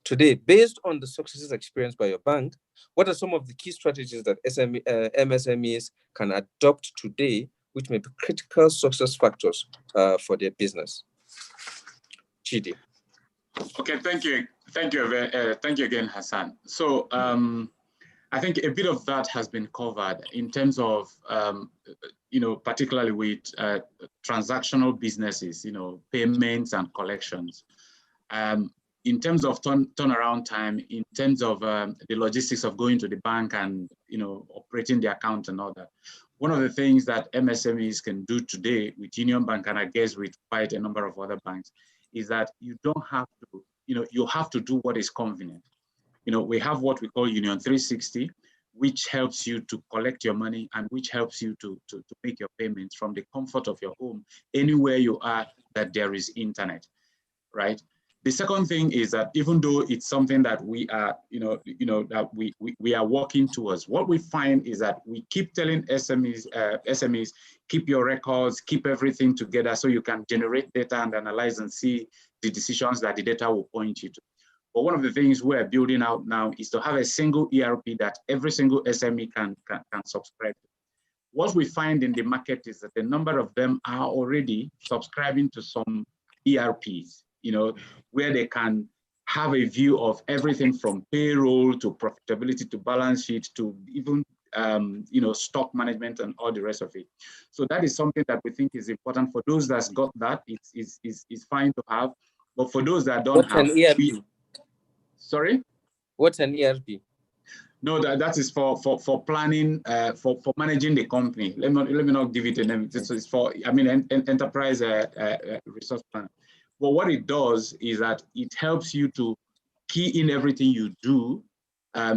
Today, based on the successes experienced by your bank, what are some of the key strategies that MSMEs can adopt today, which may be critical success factors for their business? Chidi. Okay, thank you again, Hassan. So I think a bit of that has been covered in terms of particularly with transactional businesses, payments and collections. In terms of turnaround time, in terms of the logistics of going to the bank and operating the account and all that. One of the things that MSMEs can do today with Union Bank, and I guess with quite a number of other banks, is that you don't have to, you have to do what is convenient. We have what we call Union 360, which helps you to collect your money and which helps you to make your payments from the comfort of your home, anywhere you are that there is internet, right? The second thing is that even though it's something that we are, that we are working towards, what we find is that we keep telling SMEs, keep your records, keep everything together so you can generate data and analyze and see the decisions that the data will point you to. But one of the things we're building out now is to have a single ERP that every single SME can subscribe to. What we find in the market is that a number of them are already subscribing to some ERPs, where they can have a view of everything from payroll to profitability to balance sheet to even stock management and all the rest of it. So that is something that we think is important for those that's got that. It's fine to have, but for those that don't have, an ERP? Sorry? What's an ERP? No, that is for planning, for managing the company. Let me not give it a name. This is for, enterprise resource plan. But what it does is that it helps you to key in everything you do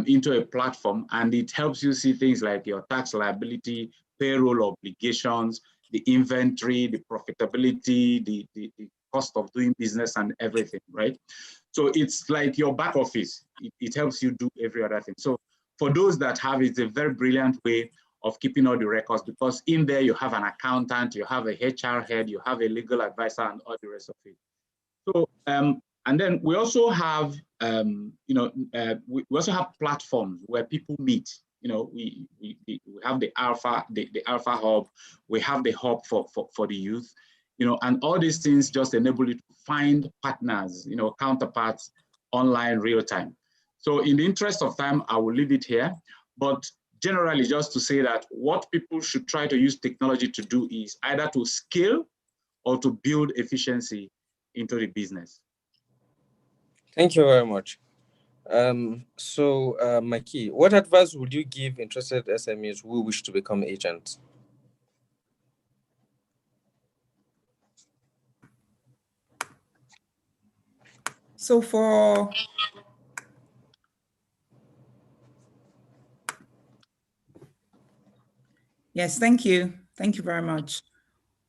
into a platform, and it helps you see things like your tax liability, payroll obligations, the inventory, the profitability, the cost of doing business and everything, right? So it's like your back office. It helps you do every other thing. So for those that have it, it's a very brilliant way of keeping all the records, because in there you have an accountant, you have a HR head, you have a legal advisor and all the rest of it. So, and then we also have, we also have platforms where people meet. We have the Alpha Hub, we have the Hub for the youth. and all these things just enable you to find partners, counterparts online real time. So in the interest of time, I will leave it here, but generally just to say that what people should try to use technology to do is either to scale or to build efficiency into the business. Thank you very much. Maki, what advice would you give interested SMEs who wish to become agents? So for yes, thank you. Thank you very much.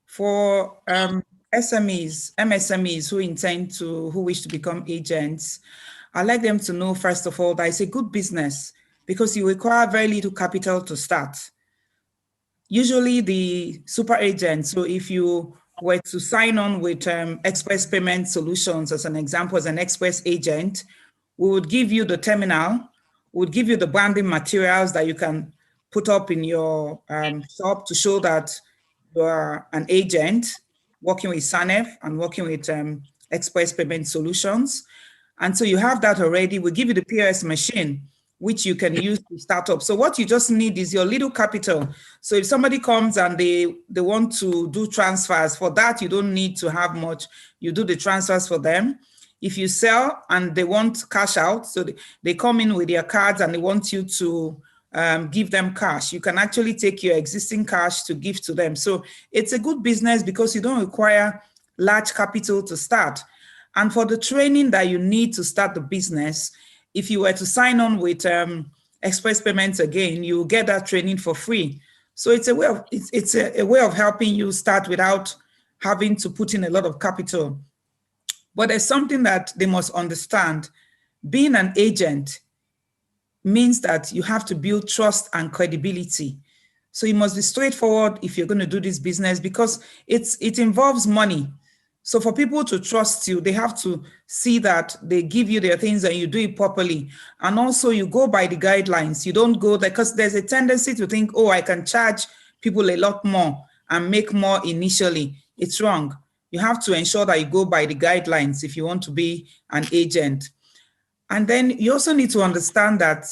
For SMEs, MSMEs who wish to become agents, I'd like them to know, first of all, that it's a good business because you require very little capital to start. Usually the super agents, so if you were to sign on with Express Payment Solutions, as an example, as an express agent, we would give you the terminal, we would give you the branding materials that you can put up in your shop to show that you are an agent working with SANEF and working with Express Payment Solutions. And so you have that already. We give you the POS machine, which you can use to start up. So what you just need is your little capital. So if somebody comes and they want to do transfers, for that, you don't need to have much. You do the transfers for them. If you sell and they want cash out, so they come in with their cards and they want you to give them cash, you can actually take your existing cash to give to them. So it's a good business because you don't require large capital to start. And for the training that you need to start the business, if you were to sign on with Express Payments again, you will get that training for free. So it's a way of helping you start without having to put in a lot of capital. But there's something that they must understand. Being an agent means that you have to build trust and credibility. So you must be straightforward if you're going to do this business because it involves money. So for people to trust you, they have to see that they give you their things and you do it properly. And also you go by the guidelines. You don't go there because there's a tendency to think, oh, I can charge people a lot more and make more initially. It's wrong. You have to ensure that you go by the guidelines if you want to be an agent. And then you also need to understand that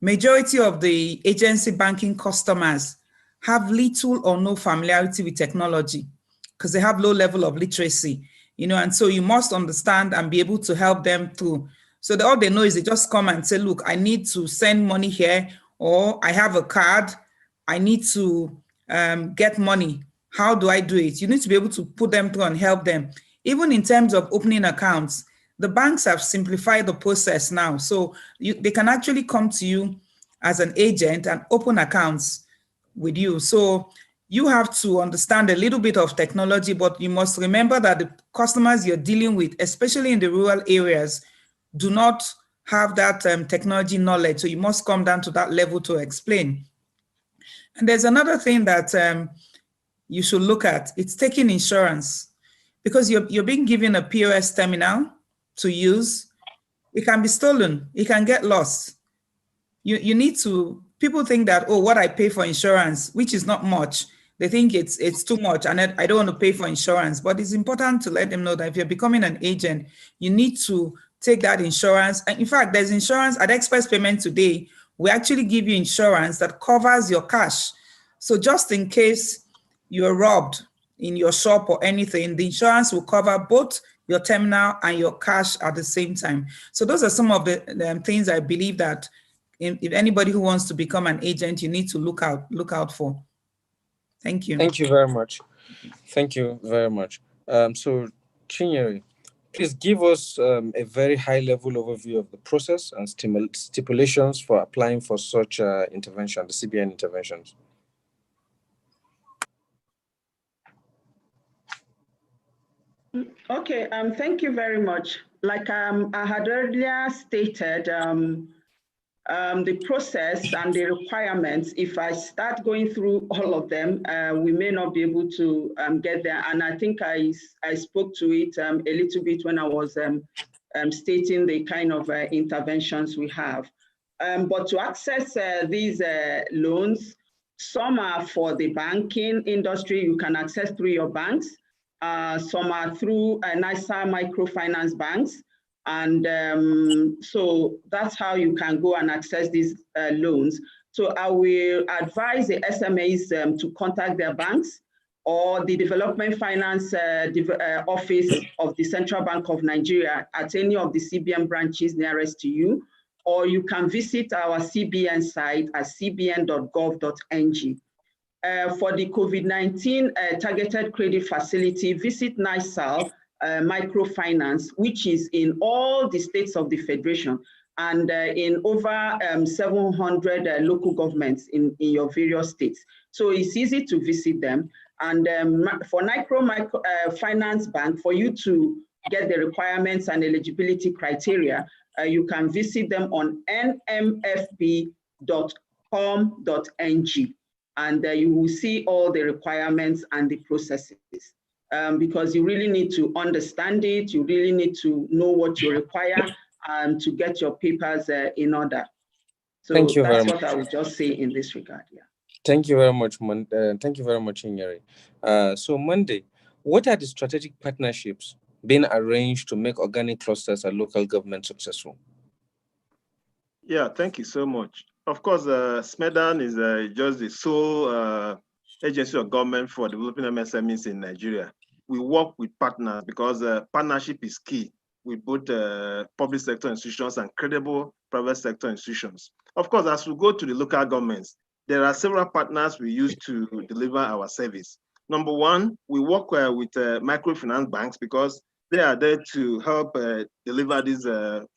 majority of the agency banking customers have little or no familiarity with technology because they have low level of literacy, and so you must understand and be able to help them through. So all they know is they just come and say, look, I need to send money here, or I have a card, I need to get money. How do I do it? You need to be able to put them through and help them. Even in terms of opening accounts, the banks have simplified the process now. So they can actually come to you as an agent and open accounts with you. So you have to understand a little bit of technology, but you must remember that the customers you're dealing with, especially in the rural areas, do not have that technology knowledge. So you must come down to that level to explain. And there's another thing that you should look at. It's taking insurance because you're being given a POS terminal to use. It can be stolen. It can get lost. You need to, people think that, oh, what I pay for insurance, which is not much. They think it's too much and I don't want to pay for insurance, but it's important to let them know that if you're becoming an agent, you need to take that insurance. And in fact, there's insurance at Express Payment today. We actually give you insurance that covers your cash. So just in case you're robbed in your shop or anything, the insurance will cover both your terminal and your cash at the same time. So those are some of the things I believe that if anybody who wants to become an agent, you need to look out for. Thank you. Thank you very much. Thank you very much. So Chinyere, please give us a very high-level overview of the process and stipulations for applying for such intervention, the CBN interventions. Okay, thank you very much. Like I had earlier stated, the process and the requirements, if I start going through all of them, we may not be able to get there. And I think I spoke to it a little bit when I was stating the kind of interventions we have. But to access these loans, some are for the banking industry, you can access through your banks. Some are through NISA microfinance banks. And so that's how you can go and access these loans. So I will advise the SMEs to contact their banks or the Development Finance Office of the Central Bank of Nigeria at any of the CBN branches nearest to you, or you can visit our CBN site at cbn.gov.ng. For the COVID-19 targeted credit facility, visit NISAL Microfinance, which is in all the states of the Federation and in over 700 local governments in your various states. So it's easy to visit them. And for microfinance bank, for you to get the requirements and eligibility criteria, you can visit them on nmfb.com.ng. And you will see all the requirements and the processes. Because you really need to understand it, you really need to know what you require to get your papers in order. So Thank you that's very what much. I would just say in this regard. Yeah. Thank you very much, thank you very much, Inyeri. So Monday, what are the strategic partnerships being arranged to make organic clusters and local government successful? Yeah, thank you so much. Of course, SMEDAN is just the sole agency of government for developing MSMEs in Nigeria. We work with partners because partnership is key with both public sector institutions and credible private sector institutions. Of course, as we go to the local governments, there are several partners we use to deliver our service. Number one, we work with microfinance banks because they are there to help deliver this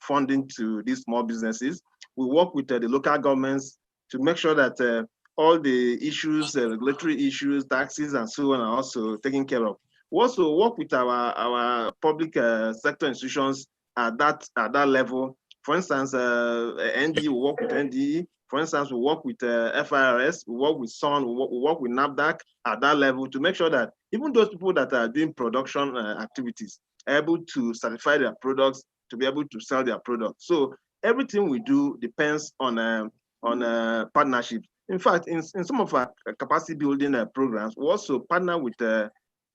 funding to these small businesses. We work with the local governments to make sure that all the issues, regulatory issues, taxes, and so on are also taken care of. We also work with our public sector institutions at that level. For instance, NDE, we work with NDE. For instance, we work with FIRS, we work with SON, we work with NAFDAC at that level to make sure that even those people that are doing production activities are able to certify their products to be able to sell their products. So everything we do depends on partnerships. In fact, in some of our capacity building programs, we also partner with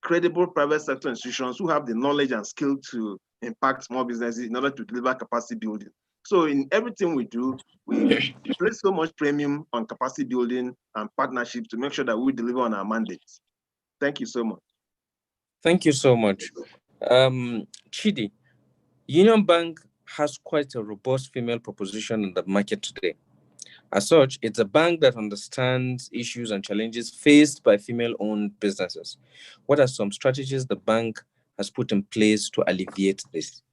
credible private sector institutions who have the knowledge and skill to impact small businesses in order to deliver capacity building. So in everything we do, we place so much premium on capacity building and partnerships to make sure that we deliver on our mandates. Thank you so much. Thank you so much. Chidi, Union Bank has quite a robust female proposition in the market today. As such, it's a bank that understands issues and challenges faced by female-owned businesses. What are some strategies the bank has put in place to alleviate this?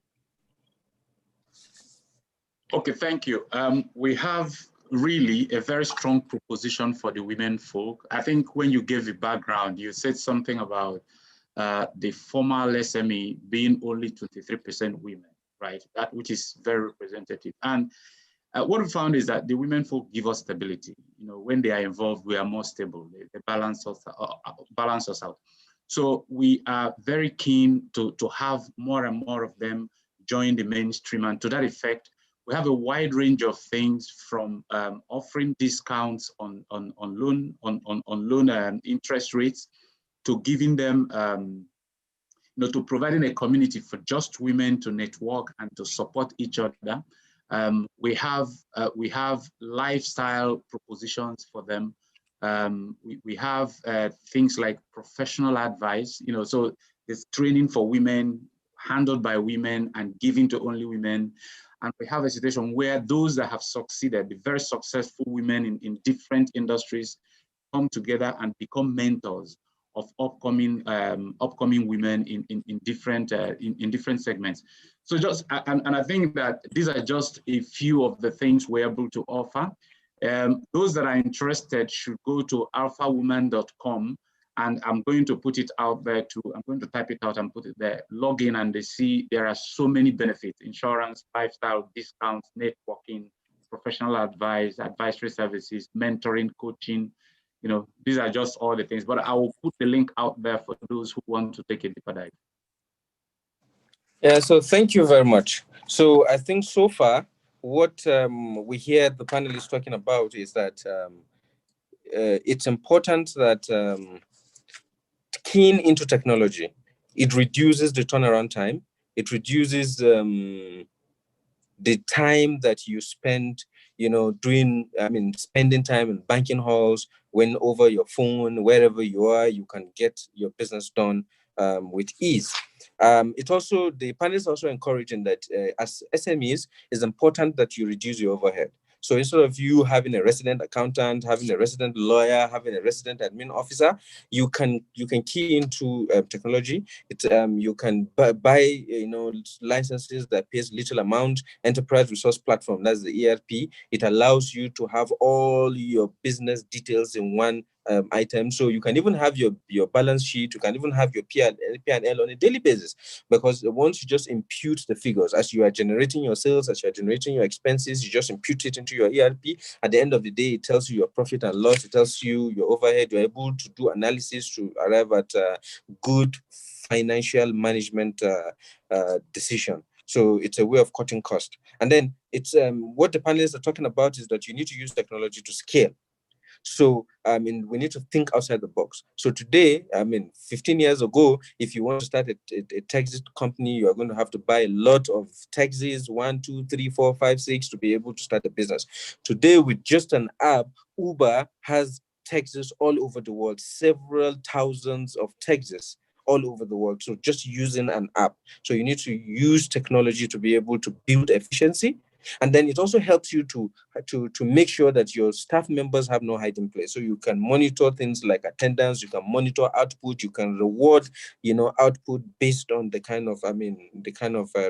Okay, thank you. We have really a very strong proposition for the women folk. I think when you gave the background, you said something about the formal SME being only 23% women, right? That which is very representative. And what we found is that the women folk give us stability. You know, when they are involved, we are more stable. They balance us out. So we are very keen to have more and more of them join the mainstream. And to that effect, we have a wide range of things from offering discounts on loan interest rates to giving them, to providing a community for just women to network and to support each other. We have lifestyle propositions for them. We have things like professional advice, so there's training for women handled by women and given to only women. And we have a situation where those that have succeeded, the very successful women in different industries, come together and become mentors of upcoming women in different segments. So and I think that these are just a few of the things we're able to offer. Those that are interested should go to alphawoman.com, and I'm going to put it out there too. I'm going to type it out and put it there. Log in and they see there are so many benefits: insurance, lifestyle, discounts, networking, professional advice, advisory services, mentoring, coaching. These are just all the things, but I will put the link out there for those who want to take a deeper dive. Yeah, so thank you very much. So I think so far, what we hear the panelists talking about is that it's important that keying into technology It reduces the turnaround time. It reduces the time that you spend, spending time in banking halls, when over your phone, wherever you are, you can get your business done with ease. The panel is also encouraging that as SMEs, it's important that you reduce your overhead. So instead of you having a resident accountant, having a resident lawyer, having a resident admin officer, you can key into technology. You can buy licenses that pays little amount. Enterprise Resource Platform, that's the ERP. It allows you to have all your business details in one item. So you can even have your balance sheet. You can even have your P&L on a daily basis, because once you just impute the figures as you are generating your sales, as you are generating your expenses, you just impute it into your ERP. At the end of the day, it tells you your profit and loss. It tells you your overhead. You're able to do analysis to arrive at good financial management decision. So it's a way of cutting cost. And then it's what the panelists are talking about is that you need to use technology to scale. So, we need to think outside the box. So today, 15 years ago, if you want to start a taxi company, you are going to have to buy a lot of taxis, 1, 2, 3, 4, 5, 6, to be able to start a business. Today, with just an app, Uber has taxis all over the world, several thousands of taxis all over the world. So just using an app. So you need to use technology to be able to build efficiency. And then it also helps you to make sure that your staff members have no hiding place. So you can monitor things like attendance, you can monitor output, you can reward, output based on the kind of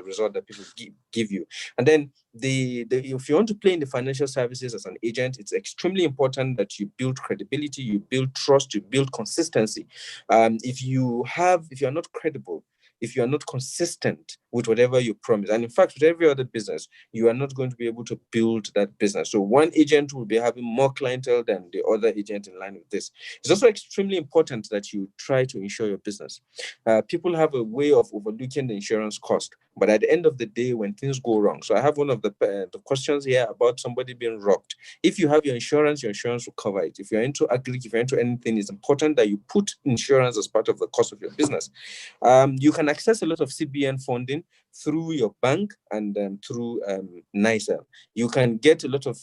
result that people give you. And then if you want to play in the financial services as an agent, it's extremely important that you build credibility, you build trust, you build consistency. If you're not credible, if you are not consistent with whatever you promise, and in fact, with every other business, you are not going to be able to build that business. So one agent will be having more clientele than the other agent in line with this. It's also extremely important that you try to insure your business. People have a way of overlooking the insurance cost, but at the end of the day, when things go wrong, so I have one of the questions here about somebody being robbed. If you have your insurance will cover it. If you're into agri, if you're into anything, it's important that you put insurance as part of the cost of your business. You can access a lot of CBN funding through your bank and through NICEL. You can get a lot of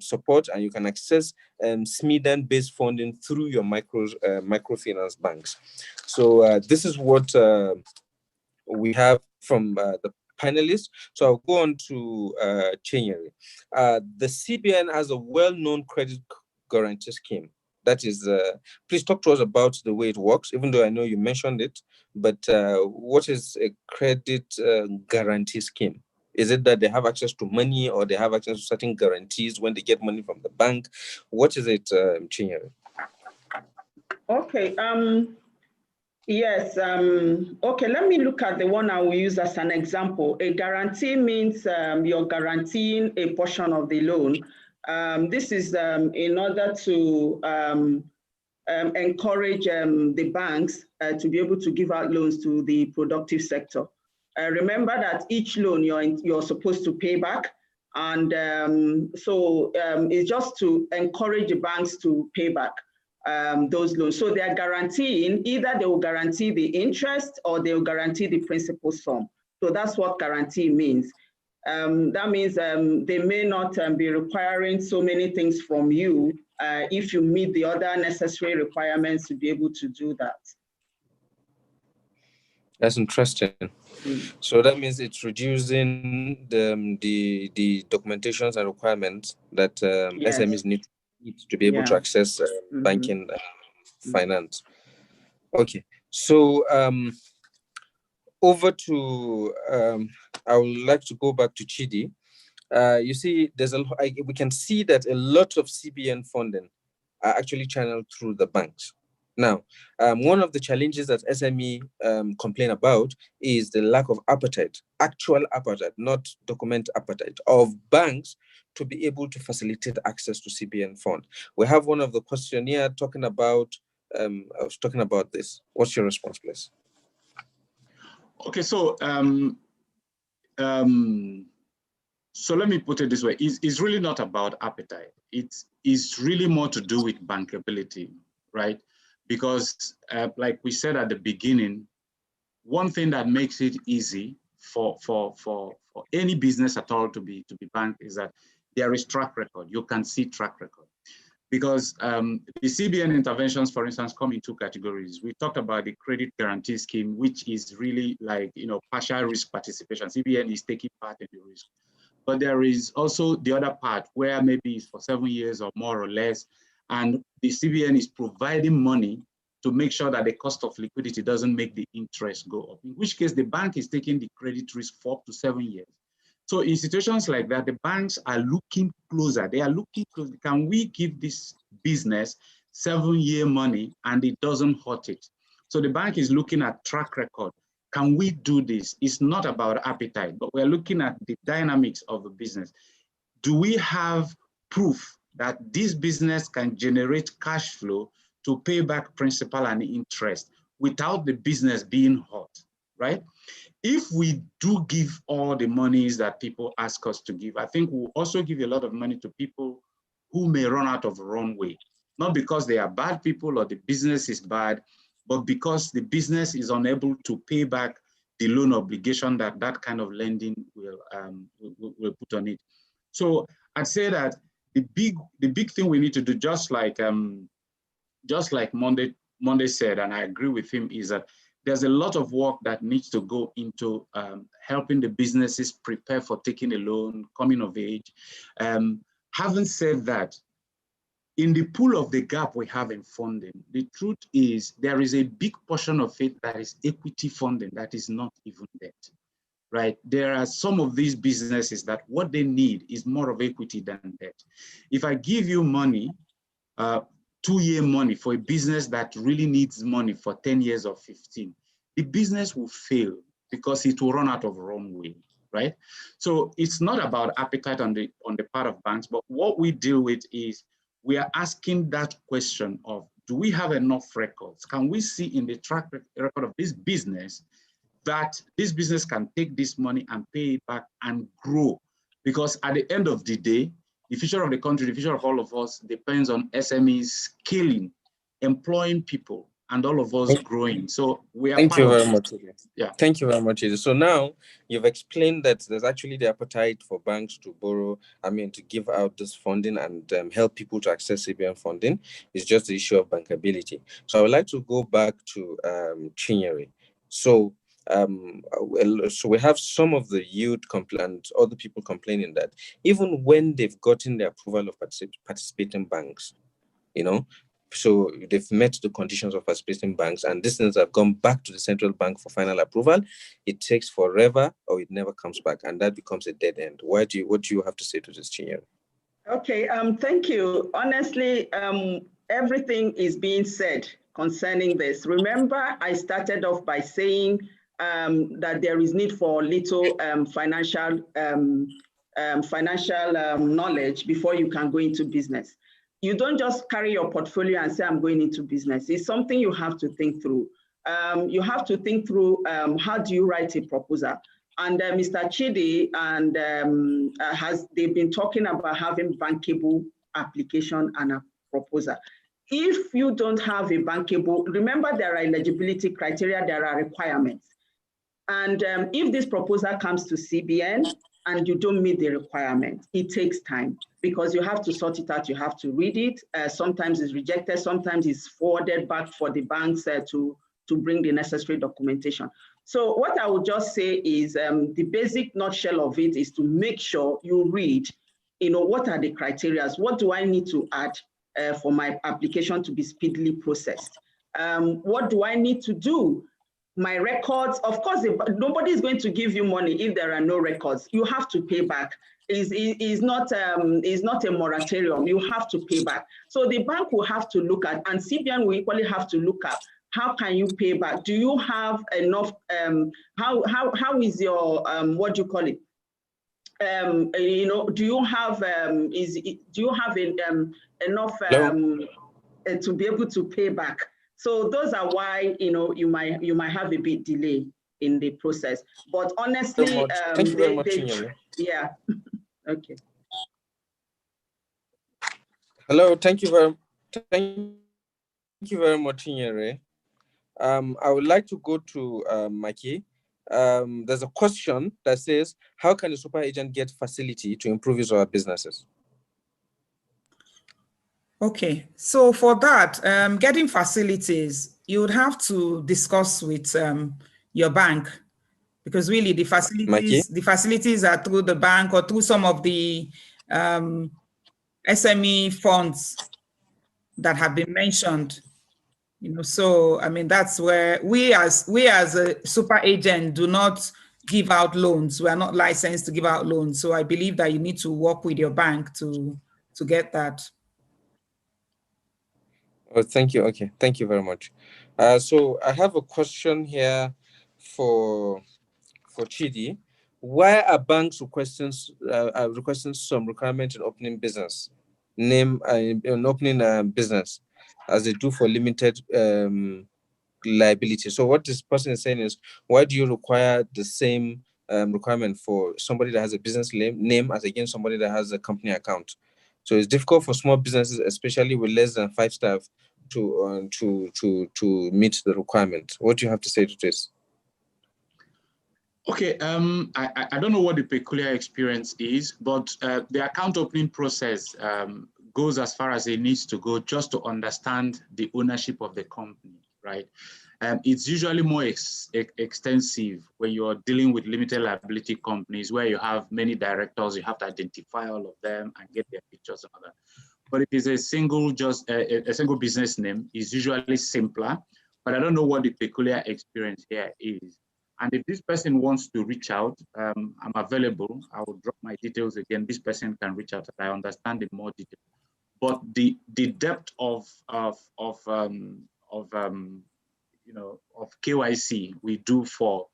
support, and you can access SMEs-based funding through your microfinance banks. So this is what we have from the panelists. So I'll go on to Chinyere. The CBN has a well-known credit guarantee scheme. That is, please talk to us about the way it works, even though I know you mentioned it, but what is a credit guarantee scheme? Is it that they have access to money, or they have access to certain guarantees when they get money from the bank? What is it, Chinyere? Okay. Yes. Okay, let me look at the one I will use as an example. A guarantee means you're guaranteeing a portion of the loan. This is in order to encourage the banks to be able to give out loans to the productive sector. Remember that each loan you're supposed to pay back. And so it's just to encourage the banks to pay back those loans. So they are guaranteeing, either they will guarantee the interest or they will guarantee the principal sum. So that's what guarantee means. That means they may not be requiring so many things from you if you meet the other necessary requirements to be able to do that. That's interesting. So that means it's reducing the documentations and requirements that Yes. SMEs need to be able to access banking finance. Okay, so over to I would like to go back to Chidi. You see, we can see that a lot of CBN funding are actually channeled through the banks. Now, one of the challenges that SME complain about is the lack of appetite, actual appetite, not document appetite, of banks to be able to facilitate access to CBN fund. We have one of the questionnaire talking about, I was talking about this. What's your response, please? Okay, so so let me put it this way. It's really not about appetite. It's really more to do with bankability, right? Because like we said at the beginning, one thing that makes it easy for any business at all to be banked is that there is track record. You can see track record. Because the CBN interventions, for instance, come in two categories. We talked about the credit guarantee scheme, which is really like, partial risk participation. CBN is taking part in the risk. But there is also the other part where maybe it's for 7 years or more or less, and the CBN is providing money to make sure that the cost of liquidity doesn't make the interest go up, in which case the bank is taking the credit risk for up to 7 years. So in situations like that, the banks are looking closer. They are looking closer. Can we give this business 7-year money and it doesn't hurt it? So the bank is looking at track record. Can we do this? It's not about appetite, but we're looking at the dynamics of the business. Do we have proof that this business can generate cash flow to pay back principal and interest without the business being hurt, right? If we do give all the monies that people ask us to give, I think we'll also give a lot of money to people who may run out of runway, not because they are bad people or the business is bad, but because the business is unable to pay back the loan obligation that that kind of lending will put on it. So I'd say that the big thing we need to do, just like Monday said, and I agree with him, is that there's a lot of work that needs to go into helping the businesses prepare for taking a loan, coming of age. Having said that, in the pool of the gap we have in funding, the truth is there is a big portion of it that is equity funding that is not even debt, right? There are some of these businesses that what they need is more of equity than debt. If I give you money, 2-year money for a business that really needs money for 10 years or 15, the business will fail because it will run out of runway, right? So it's not about appetite on the part of banks, but what we deal with is we are asking that question of, do we have enough records? Can we see in the track record of this business that this business can take this money and pay it back and grow? Because at the end of the day, the future of the country, the future of all of us depends on SMEs scaling, employing people, and all of us growing. So we are. Thank you very much. Yeah. Thank you very much. So now you've explained that there's actually the appetite for banks to borrow, to give out this funding and help people to access CBN funding. It's just the issue of bankability. So I would like to go back to Chinyere. So we have some of the youth and other people complaining that even when they've gotten the approval of participating banks, so they've met the conditions of participating banks and these things have gone back to the central bank for final approval, it takes forever or it never comes back, and that becomes a dead end. What do you have to say to this, Chinyere? Okay, thank you. Honestly, everything is being said concerning this. Remember, I started off by saying that there is need for little financial knowledge before you can go into business. You don't just carry your portfolio and say, I'm going into business. It's something you have to think through. You have to think through how do you write a proposal? And Mr. Chidi and they've been talking about having bankable application and a proposal. If you don't have a bankable, remember there are eligibility criteria, there are requirements. And if this proposal comes to CBN and you don't meet the requirement, it takes time because you have to sort it out, you have to read it. Sometimes it's rejected, sometimes it's forwarded back for the banks to bring the necessary documentation. So what I would just say is the basic nutshell of it is to make sure you read, what are the criteria? What do I need to add for my application to be speedily processed? What do I need to do? My records, of course, nobody is going to give you money if there are no records. You have to pay back. Is not a moratorium. You have to pay back. So the bank will have to look at, and CBN will equally have to look at, how can you pay back? Do you have enough? How is your what do you call it? Do you have enough to be able to pay back? So those are why you might have a bit delay in the process. But honestly, thank you very much. Yeah. Okay. Hello. Thank you very much, Chinyere. I would like to go to Maki. There's a question that says, how can a super agent get facility to improve his or her businesses? Okay, so for that, getting facilities, you would have to discuss with your bank, because really the facilities are through the bank or through some of the SME funds that have been mentioned. You know, so I mean that's where we as a super agent do not give out loans. We are not licensed to give out loans. So I believe that you need to work with your bank to get that. Oh, thank you. Okay, thank you very much. So I have a question here for Chidi. Why are banks requesting some requirement in opening business, in opening a business, as they do for limited liability? So what this person is saying is, why do you require the same requirement for somebody that has a business name as against somebody that has a company account? So it's difficult for small businesses, especially with less than 5 staff, to meet the requirement. What do you have to say to this? Okay, I don't know what the peculiar experience is, but the account opening process goes as far as it needs to go just to understand the ownership of the company, right? It's usually more extensive when you're dealing with limited liability companies where you have many directors, you have to identify all of them and get their pictures and all that. But if it's a single business name, it's usually simpler, but I don't know what the peculiar experience here is. And if this person wants to reach out, I'm available. I will drop my details again. This person can reach out. I understand in more detail. But the depth of KYC we do for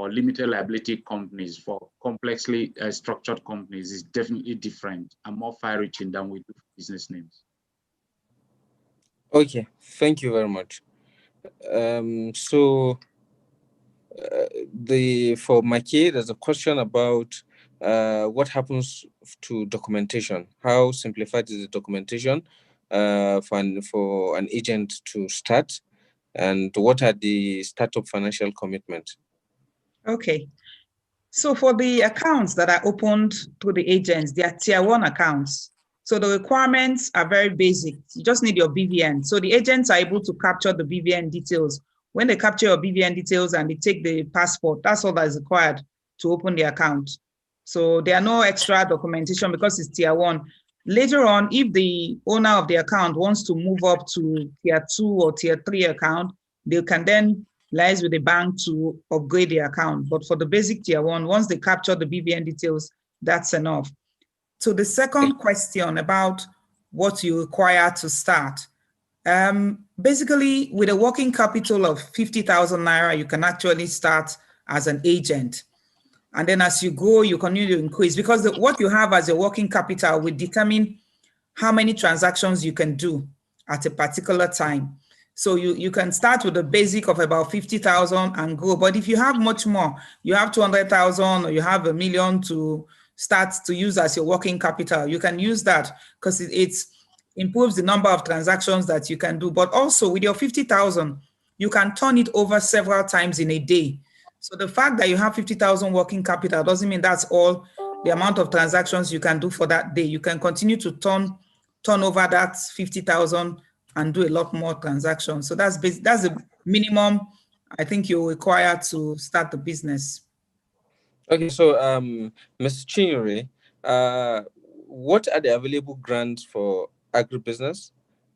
limited liability companies, for complexly structured companies, is definitely different and more far-reaching than we do for business names. Okay, thank you very much. For Maki, there's a question about what happens to documentation. How simplified is the documentation for an agent to start, and what are the startup financial commitments? Okay, so for the accounts that are opened through the agents, they are tier 1 accounts. So the requirements are very basic. You just need your BVN. So the agents are able to capture the BVN details. When they capture your BVN details and they take the passport, that's all that is required to open the account. So there are no extra documentation because it's tier 1. Later on, if the owner of the account wants to move up to tier 2 or tier 3 account, they can then liaise with the bank to upgrade the account. But for the basic tier 1, once they capture the BVN details, that's enough. So the second question about what you require to start, basically with a working capital of 50,000 Naira, you can actually start as an agent. And then as you go, you continue to increase, because what you have as a working capital will determine how many transactions you can do at a particular time. So you can start with a basic of about 50,000 and go. But if you have much more, you have 200,000 or you have $1 million to start to use as your working capital, you can use that because it improves the number of transactions that you can do. But also with your 50,000, you can turn it over several times in a day. So the fact that you have 50,000 working capital doesn't mean that's all the amount of transactions you can do for that day. You can continue to turn over that 50,000 and do a lot more transactions. So that's the minimum I think you require to start the business. Okay, so Ms. Chinyere, what are the available grants for agribusiness?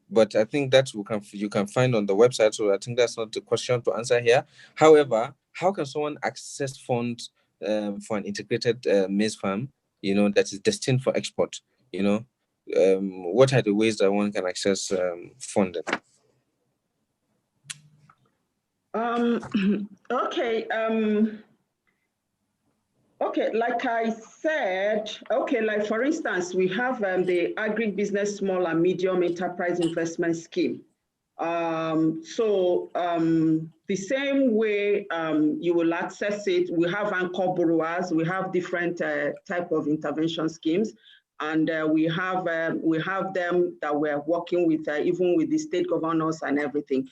But I think that you can find on the website, so I think that's not the question to answer here. However, how can someone access funds for an integrated maize farm, that is destined for export? What are the ways that one can access funding? Okay, like I said, like for instance, we have the Agribusiness Small and Medium Enterprise Investment Scheme. The same way you will access it, we have anchor borrowers, we have different type of intervention schemes, and we have them that we're working with, even with the state governors and everything.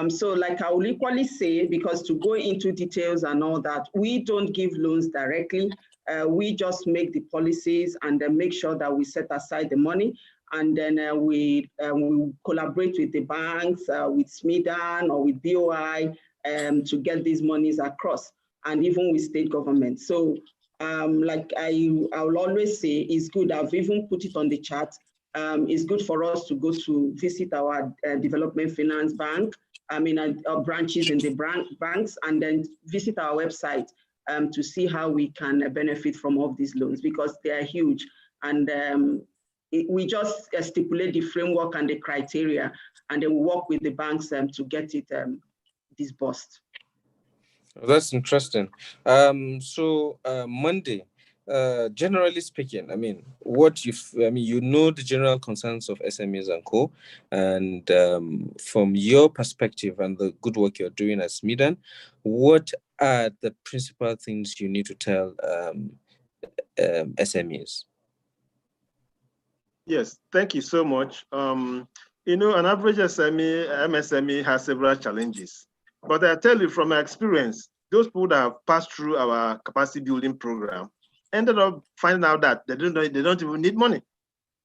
So like I will equally say, because to go into details and all that, we don't give loans directly. We just make the policies and then make sure that we set aside the money. And then we collaborate with the banks, with SMEDAN or with BOI to get these monies across, and even with state government. So like I will always say, it's good. I've even put it on the chat. It's good for us to go to visit our development finance bank, our branches in the banks, and then visit our website to see how we can benefit from all of these loans, because they are huge. And we just stipulate the framework and the criteria, and then we work with the banks to get it disbursed. That's interesting. So Monday, generally speaking, you know the general concerns of SMEs and co, and from your perspective and the good work you're doing at SMEDAN, what are the principal things you need to tell SMEs? Yes, thank you so much. You know, an average MSME has several challenges. But I tell you from my experience, those people that have passed through our capacity building program ended up finding out that they don't even need money,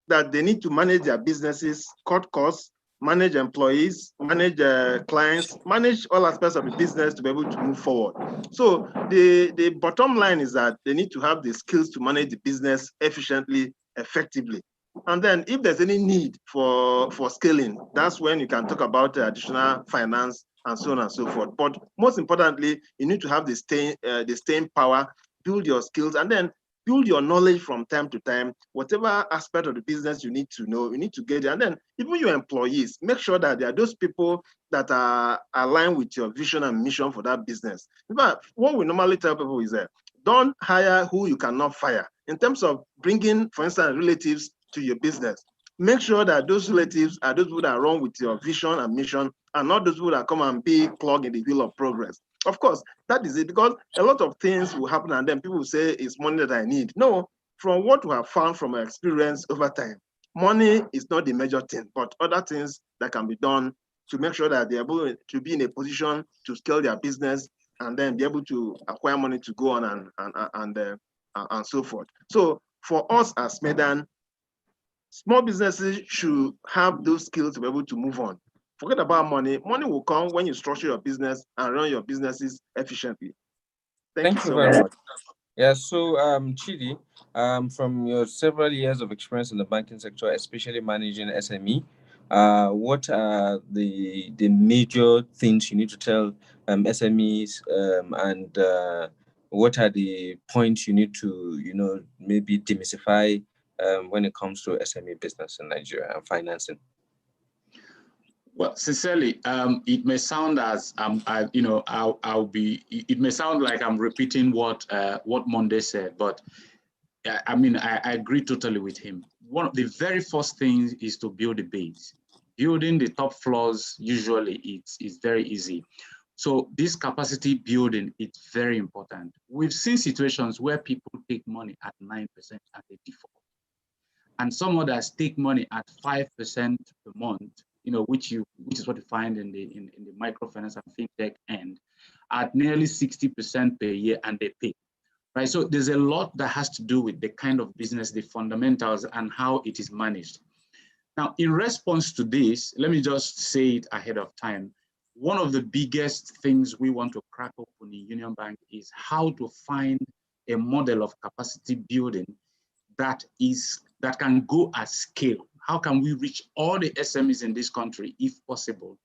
that they need to manage their businesses, cut costs, manage employees, manage clients, manage all aspects of the business to be able to move forward. So the bottom line is that they need to have the skills to manage the business efficiently, effectively. And then if there's any need for scaling, that's when you can talk about additional finance and so on and so forth. But most importantly, you need to have the staying power, build your skills, and then build your knowledge from time to time. Whatever aspect of the business you need to know, you need to get it. And then even your employees, make sure that there are those people that are aligned with your vision and mission for that business. But what we normally tell people is that don't hire who you cannot fire. In terms of bringing, for instance, relatives to your business, make sure that those relatives are those people that run with your vision and mission, and not those people that come and be clogged in the wheel of progress. Of course, that is it, because a lot of things will happen and then people will say it's money that I need. No, from what we have found from our experience over time, money is not the major thing, but other things that can be done to make sure that they're able to be in a position to scale their business and then be able to acquire money to go on and so forth. So for us as SMEDAN, small businesses should have those skills to be able to move on. Forget about money. Money will come when you structure your business and run your businesses efficiently. Thank you very much. Yeah, so Chidi, from your several years of experience in the banking sector, especially managing SME, what are the major things you need to tell SMEs, and what are the points you need to, maybe demystify when it comes to SME business in Nigeria and financing? Well, sincerely, it may sound as it may sound like I'm repeating what Monday said, but I agree totally with him. One of the very first things is to build the base. Building the top floors, usually it's very easy. So this capacity building is very important. We've seen situations where people take money at 9% and they default. And some others take money at 5% per month, which is what you find in the microfinance and fintech end, at nearly 60% per year, and they pay. Right. So there's a lot that has to do with the kind of business, the fundamentals, and how it is managed. Now, in response to this, let me just say it ahead of time. One of the biggest things we want to crack open in Union Bank is how to find a model of capacity building that can go at scale. How can we reach all the SMEs in this country, if possible,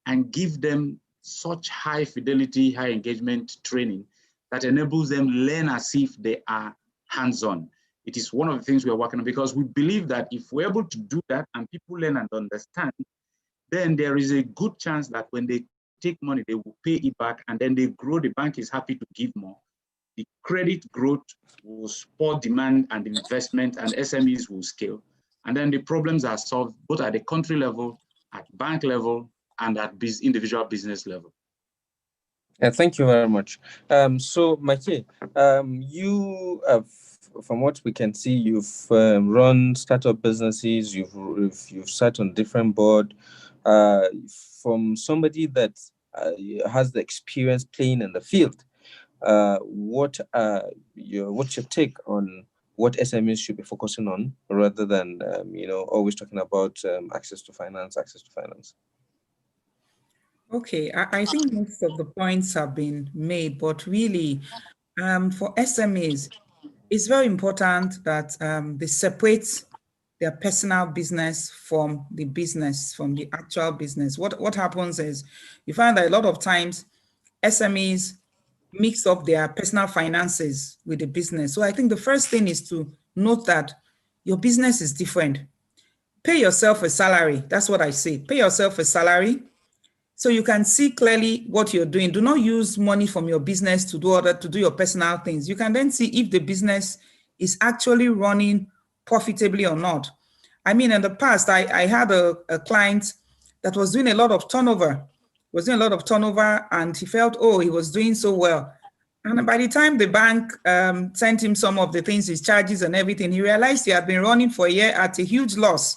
and give them such high fidelity, high engagement training that enables them learn as if they are hands-on? It is one of the things we are working on, because we believe that if we're able to do that and people learn and understand, then there is a good chance that when they take money, they will pay it back, and then they grow. The bank is happy to give more. The credit growth will spur demand and investment, and SMEs will scale. And then the problems are solved both at the country level, at bank level, and at individual business level. Thank you very much. So, Maki, you have, from what we can see, you've run startup businesses, you've sat on different board. from somebody that has the experience playing in the field, what's your take on what SMEs should be focusing on rather than always talking about access to finance? Okay, I think most of the points have been made, but really, for SMEs, it's very important that they separate their personal business from the actual business. What happens is you find that a lot of times SMEs mix up their personal finances with the business. So I think the first thing is to note that your business is different. Pay yourself a salary. That's what I say. Pay yourself a salary so you can see clearly what you're doing. Do not use money from your business to do your personal things. You can then see if the business is actually running profitably or not. I mean, in the past, I had a client that was doing a lot of turnover, and he felt, oh, he was doing so well. And by the time the bank sent him some of the things, his charges and everything, he realized he had been running for a year at a huge loss.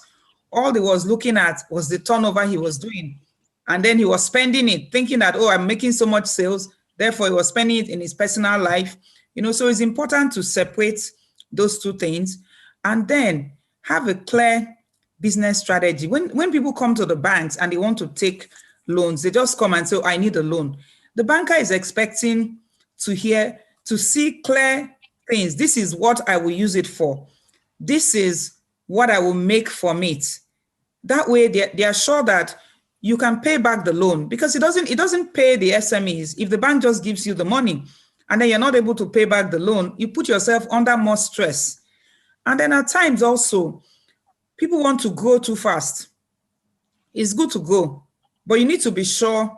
All he was looking at was the turnover he was doing. And then he was spending it, thinking that, oh, I'm making so much sales. Therefore, he was spending it in his personal life. So it's important to separate those two things and then have a clear business strategy. When people come to the banks and they want to take loans, they just come and say, oh, I need a loan. The banker is expecting to see clear things. This is what I will use it for. This is what I will make from it. That way, they are sure that you can pay back the loan, because it doesn't pay the SMEs. If the bank just gives you the money and then you're not able to pay back the loan, you put yourself under more stress. And then at times also, people want to grow too fast. It's good to grow, but you need to be sure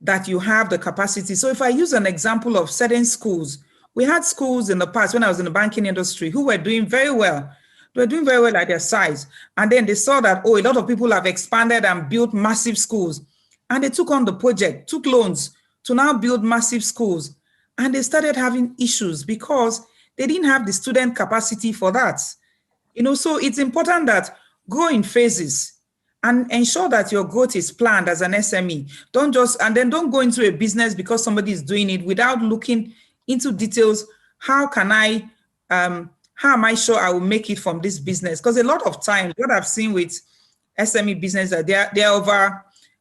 that you have the capacity. So if I use an example of certain schools, we had schools in the past when I was in the banking industry who were doing very well. They were doing very well at their size. And then they saw that, oh, a lot of people have expanded and built massive schools. And they took on the project, took loans to now build massive schools. And they started having issues because they didn't have the student capacity for that. So it's important that go in phases and ensure that your growth is planned as an SME. Don't go into a business because somebody is doing it without looking into details. How am I sure I will make it from this business? Because a lot of times, what I've seen with SME business, they're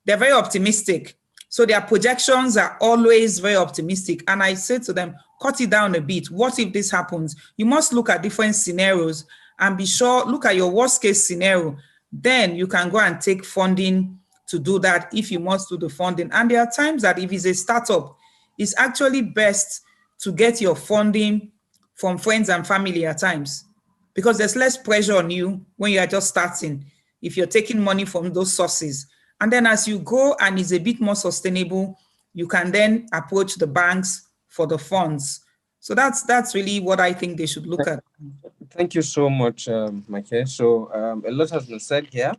very optimistic. So their projections are always very optimistic. And I say to them, cut it down a bit. What if this happens? You must look at different scenarios and be sure, look at your worst case scenario. Then you can go and take funding to do that if you must do the funding. And there are times that if it's a startup, it's actually best to get your funding from friends and family at times, because there's less pressure on you when you are just starting, if you're taking money from those sources. And then as you go and it's a bit more sustainable, you can then approach the banks for the funds. So that's really what I think they should look at. Thank you so much, Mike. So a lot has been said here.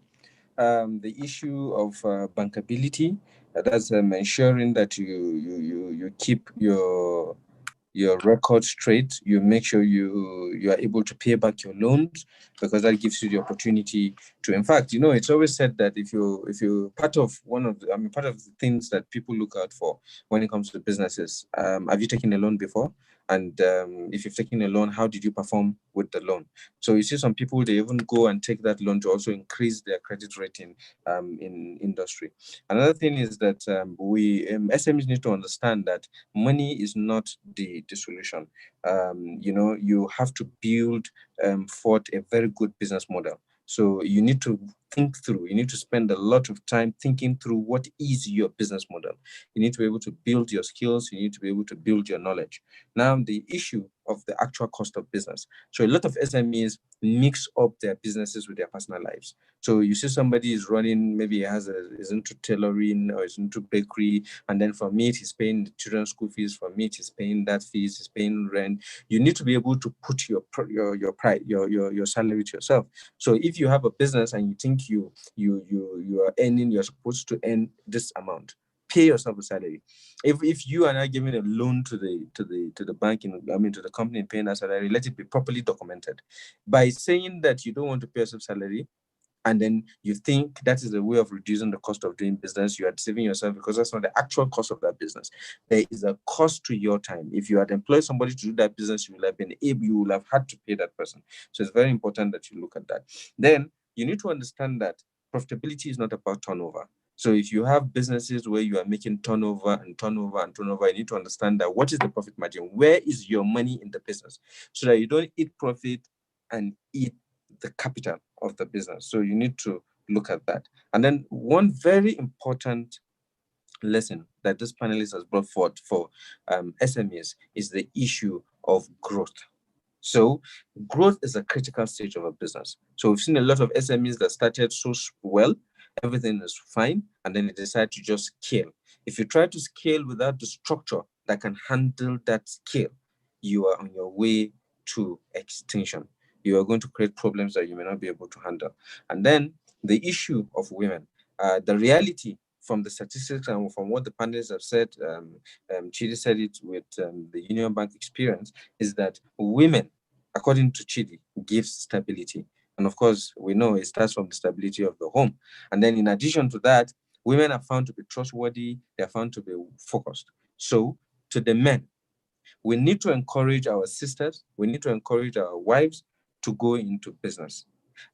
The issue of bankability, that's ensuring that you keep your record straight. You make sure you are able to pay back your loans, because that gives you the opportunity to. In fact, it's always said that if you part of the things that people look out for when it comes to businesses. Have you taken a loan before? And if you've taken a loan, how did you perform with the loan? So you see some people, they even go and take that loan to also increase their credit rating in industry. Another thing is that SMEs need to understand that money is not the solution. You have to build forth a very good business model. So you need to think through, you need to spend a lot of time thinking through what is your business model. You need to be able to build your skills, you need to be able to build your knowledge. Now, the issue of the actual cost of business. So a lot of SMEs mix up their businesses with their personal lives. So you see somebody is running, maybe is into tailoring or is into bakery, and then from it, he's paying the children's school fees, from it, he's paying that fees, he's paying rent. You need to be able to put your salary to yourself. So if you have a business and you think you are earning, you're supposed to earn this amount, pay yourself a salary. If you are not giving a loan to the bank, to the company paying that salary, let it be properly documented. By saying that you don't want to pay yourself salary and then you think that is a way of reducing the cost of doing business, you are deceiving yourself, because that's not the actual cost of that business. There is a cost to your time. If you had employed somebody to do that business, you will have had to pay that person. So it's very important that you look at that. Then you need to understand that profitability is not about turnover. So if you have businesses where you are making turnover and turnover and turnover, you need to understand that what is the profit margin? Where is your money in the business? So that you don't eat profit and eat the capital of the business. So you need to look at that. And then one very important lesson that this panelist has brought forth for SMEs is the issue of growth. So growth is a critical stage of a business. So we've seen a lot of SMEs that started so well, everything is fine, and then they decide to just scale. If you try to scale without the structure that can handle that scale, you are on your way to extinction. You are going to create problems that you may not be able to handle. And then the issue of women, the reality from the statistics and from what the panelists have said, Chidi said it with the Union Bank experience, is that women, according to Chidi, gives stability. And of course, we know it starts from the stability of the home. And then in addition to that, women are found to be trustworthy, they're found to be focused. So to the men, we need to encourage our sisters, we need to encourage our wives to go into business.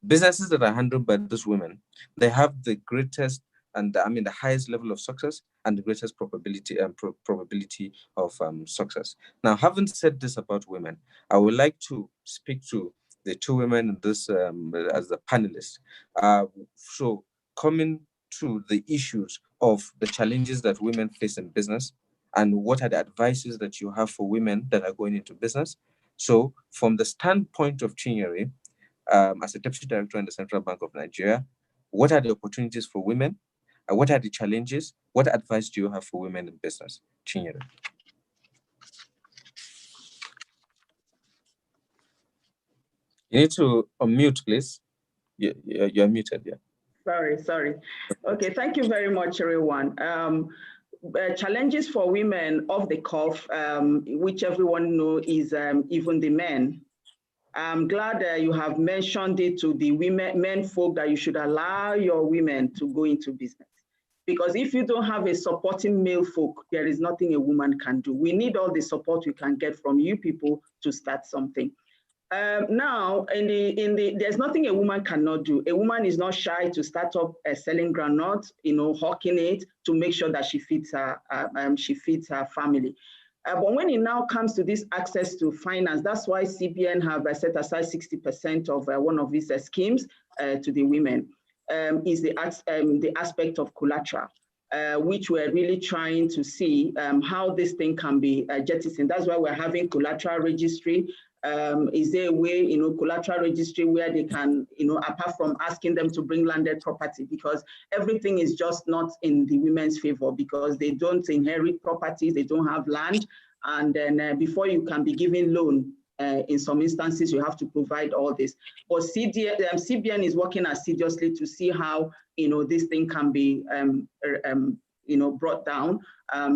Businesses that are handled by those women, they have the greatest and the highest level of success and the greatest probability of success. Now, having said this about women, I would like to speak to the two women in this as the panelists. So coming to the issues of the challenges that women face in business, and what are the advices that you have for women that are going into business. So from the standpoint of Chinyere, as a deputy director in the Central Bank of Nigeria, what are the opportunities for women? What are the challenges? What advice do you have for women in business? Chinyere. You need to unmute, please. You're muted, yeah. Sorry. Okay, thank you very much, everyone. Challenges for women off the cuff, which everyone knows is even the men. I'm glad you have mentioned it to the men folk that you should allow your women to go into business. Because if you don't have a supporting male folk, there is nothing a woman can do. We need all the support we can get from you people to start something. Now, there's nothing a woman cannot do. A woman is not shy to start up selling groundnut, hawking it to make sure that she feeds her family. But when it now comes to this access to finance, that's why CBN have set aside 60% of one of these schemes to the women, is the aspect of collateral, which we're really trying to see how this thing can be jettisoned. That's why we're having collateral registry. Is there a way, collateral registry where they can, apart from asking them to bring landed property, because everything is just not in the women's favor because they don't inherit properties, they don't have land. And then before you can be given loan, in some instances, you have to provide all this. But CBN is working assiduously to see how, this thing can be, brought down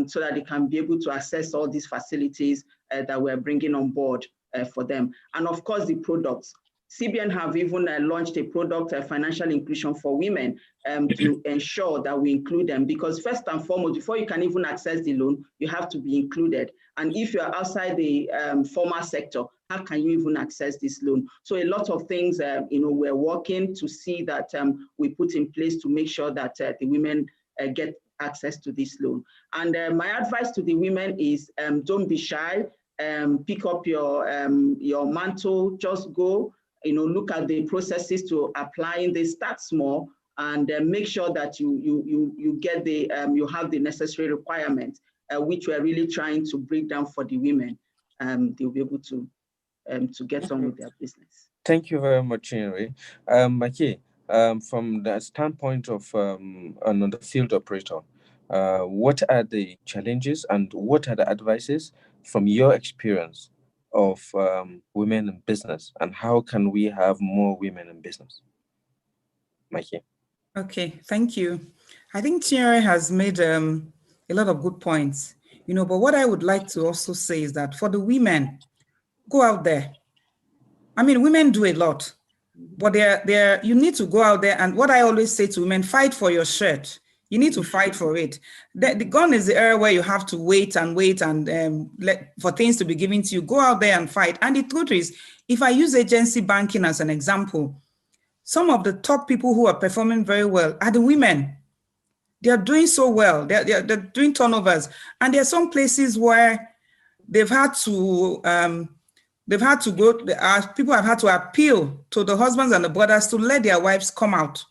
so that they can be able to access all these facilities that we're bringing on board for them. And of course, the products. CBN have even launched a product, financial inclusion for women, to ensure that we include them. Because first and foremost, before you can even access the loan, you have to be included. And if you're outside the formal sector, how can you even access this loan? So a lot of things, we're working to see that we put in place to make sure that the women get access to this loan. And my advice to the women is don't be shy. Pick up your mantle, just go, look at the processes to applying this, start small, and make sure that you get the, you have the necessary requirements, which we're really trying to break down for the women. They'll be able to get on with their business. Thank you very much, Henry. Maki, from the standpoint of another field operator, what are the challenges and what are the advices from your experience of women in business, and how can we have more women in business? Mikey. Okay, thank you. I think Thierry has made a lot of good points, but what I would like to also say is that for the women, go out there. I mean, women do a lot. but you need to go out there, and what I always say to women, fight for your shirt. You need to fight for it. The gone is the area where you have to wait and for things to be given to you. Go out there and fight. And the truth is, if I use agency banking as an example, some of the top people who are performing very well are the women. They are doing so well. They're doing turnovers. And there are some places where they've had to people have had to appeal to the husbands and the brothers to let their wives come out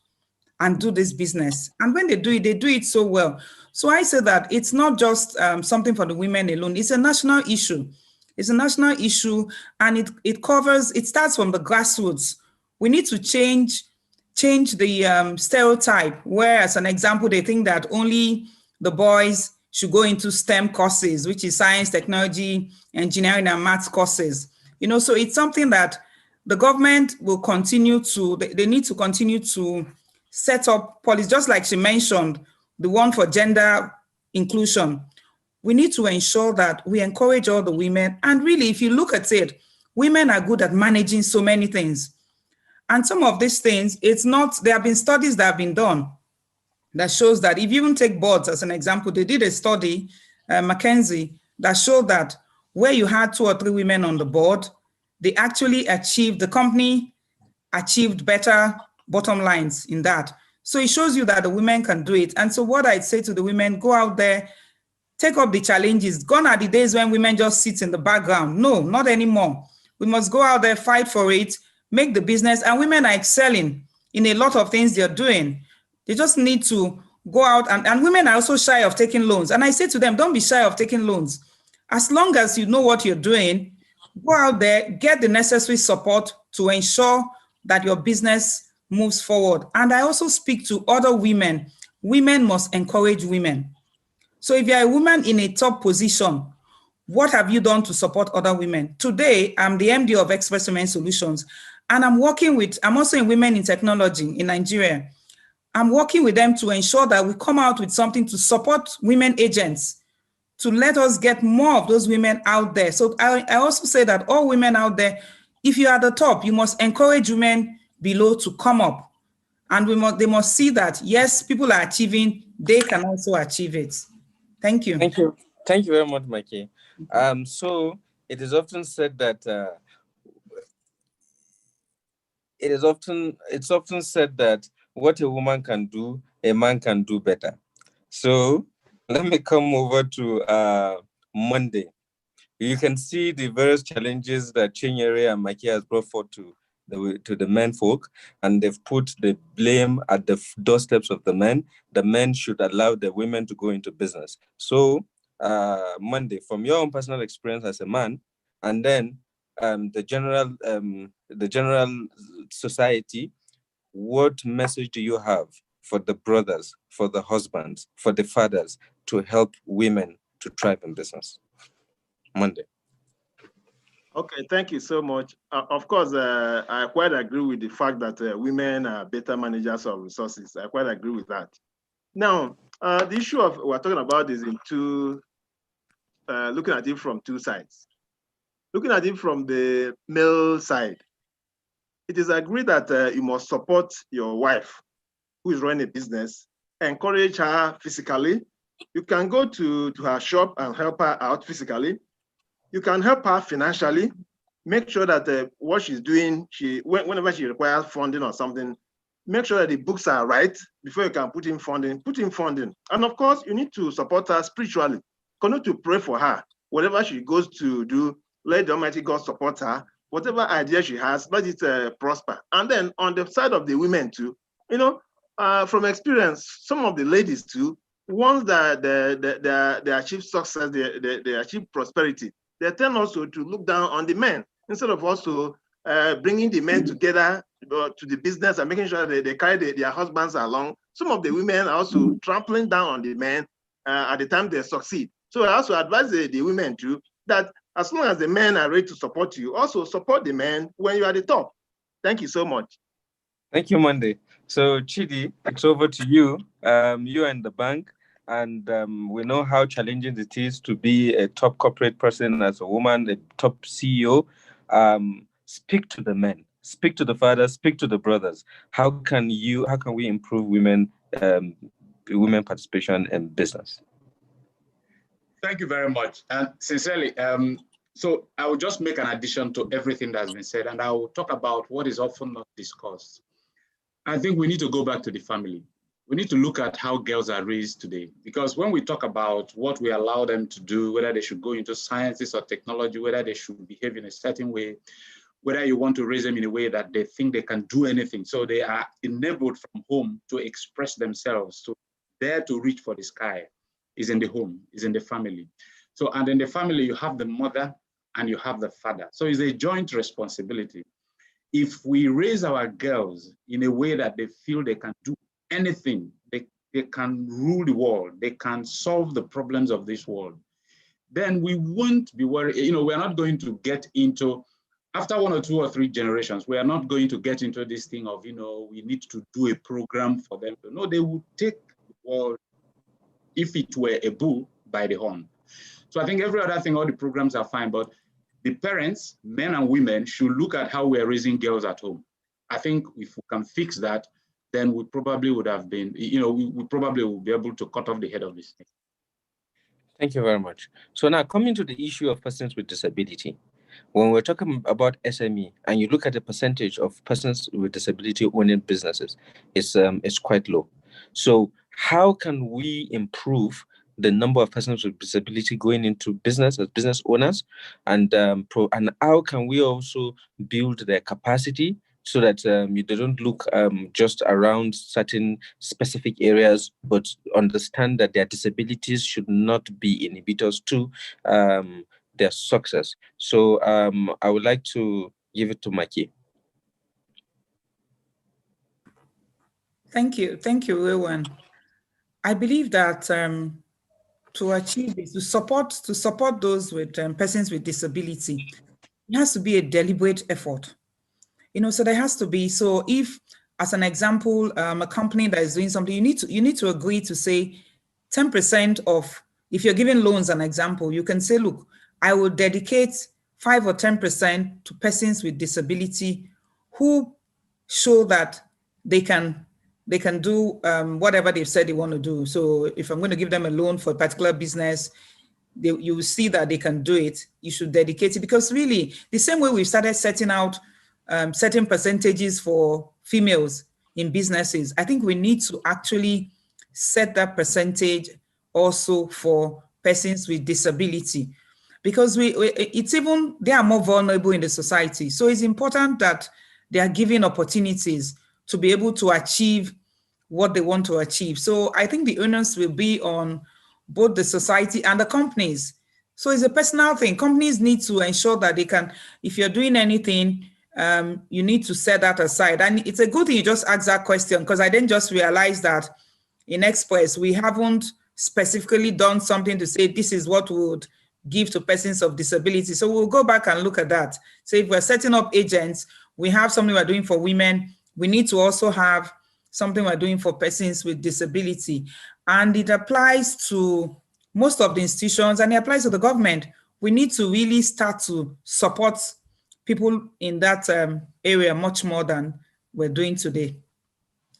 and do this business. And when they do it so well. So I say that it's not just something for the women alone. It's a national issue. It's a national issue, and it starts from the grassroots. We need to change the stereotype, where, as an example, they think that only the boys should go into STEM courses, which is science, technology, engineering, and maths courses. So it's something that the government will continue to, they need to continue to set up policies, just like she mentioned, the one for gender inclusion. We need to ensure that we encourage all the women. And really, if you look at it, women are good at managing so many things. And some of these things, there have been studies that have been done that shows that if you even take boards as an example, they did a study, McKinsey, that showed that where you had 2 or 3 women on the board, the company achieved better bottom lines in that. So it shows you that the women can do it. And so what I'd say to the women, go out there, take up the challenges. Gone are the days when women just sit in the background. No, not anymore. We must go out there, fight for it, make the business. And women are excelling in a lot of things they're doing. They just need to go out, and women are also shy of taking loans. And I say to them, don't be shy of taking loans. As long as you know what you're doing, go out there, get the necessary support to ensure that your business moves forward. And I also speak to other women. Women must encourage women. So if you're a woman in a top position, what have you done to support other women? Today, I'm the MD of Express Women Solutions, and I'm also in Women in Technology in Nigeria. I'm working with them to ensure that we come out with something to support women agents, to let us get more of those women out there. So I also say that all women out there, if you are at the top, you must encourage women below to come up. And they must see that, yes, people are achieving, they can also achieve it. Thank you. Thank you. Thank you very much, Mikey. So it is often said that it's often said that what a woman can do, a man can do better. So let me come over to Monday. You can see the various challenges that Chinyere and Mikey has brought forth to the men folk, and they've put the blame at the doorsteps of the men. The men should allow the women to go into business. So Monday, from your own personal experience as a man, and then the general society, what message do you have for the brothers, for the husbands, for the fathers to help women to thrive in business? Monday. Okay, thank you so much. Of course, I quite agree with the fact that women are better managers of resources. I quite agree with that. Now, the issue of we're talking about is looking at it from 2 sides. Looking at it from the male side, it is agreed that you must support your wife who is running a business, encourage her physically. You can go to her shop and help her out physically. You can help her financially, make sure that what she's doing, whenever she requires funding or something, make sure that the books are right before you can put in funding. And of course, you need to support her spiritually. Continue to pray for her. Whatever she goes to do, let the Almighty God support her. Whatever idea she has, let it prosper. And then on the side of the women too, from experience, some of the ladies too, once they achieve success, they achieve prosperity, they tend also to look down on the men instead of also bringing the men together to the business and making sure that they carry their husbands along. Some of the women are also trampling down on the men at the time they succeed. So I also advise the women too that as long as the men are ready to support you, also support the men when you are at the top. Thank you so much. Thank you, Monday. So Chidi, it's over to you. You and the bank. And we know how challenging it is to be a top corporate person as a woman, a top CEO. Speak to the men. speak to the fathers, speak to the brothers. How can we improve women participation in business? Thank you very much. And sincerely, so I will just make an addition to everything that's been said, and I will talk about what is often not discussed. I think we need to go back to the family. We need to look at how girls are raised today, because when we talk about what we allow them to do, whether they should go into sciences or technology, whether they should behave in a certain way, whether you want to raise them in a way that they think they can do anything, so they are enabled from home to express themselves, to dare to reach for the sky, is in the home, is in the family. So, and in the family, you have the mother and you have the father. So it's a joint responsibility. If we raise our girls in a way that they feel they can do anything, they can rule the world, they can solve the problems of this world, then we won't be worried. You know, we're not going to get into, after 1 or 2 or 3 generations, we are not going to get into this thing of, you know, we need to do a program for them. No, they would take the world, if it were a bull, by the horn. So I think every other thing, all the programs are fine, but the parents, men and women, should look at how we're raising girls at home. I think if we can fix that, then we probably would have been, you know, we probably will be able to cut off the head of this thing. Thank you very much. So now coming to the issue of persons with disability, when we're talking about SME and you look at the percentage of persons with disability owning businesses, it's quite low. So how can we improve the number of persons with disability going into business as business owners, and how can we also build their capacity so that they don't look just around certain specific areas, but understand that their disabilities should not be inhibitors to their success. So I would like to give it to Maki. Thank you, Rowan. I believe that to achieve this, to support those with persons with disability, it has to be a deliberate effort. You know, so there has to be. So if, as an example, a company that is doing something, you need to agree to say 10% of, if you're giving loans, an example, you can say, look, I will dedicate 5 or 10% to persons with disability who show that they can do whatever they've said they want to do. So if I'm going to give them a loan for a particular business, you will see that they can do it. You should dedicate it, because really, the same way we've started setting out certain percentages for females in businesses, I think we need to actually set that percentage also for persons with disability, because they are more vulnerable in the society. So it's important that they are given opportunities to be able to achieve what they want to achieve. So I think the onus will be on both the society and the companies. So it's a personal thing. Companies need to ensure that they can, if you're doing anything, you need to set that aside. And it's a good thing you just asked that question, because I didn't just realize that in Express, we haven't specifically done something to say this is what we would give to persons of disability. So we'll go back and look at that. So if we're setting up agents, we have something we're doing for women, we need to also have something we're doing for persons with disability. And it applies to most of the institutions, and it applies to the government. We need to really start to support people in that area much more than we're doing today.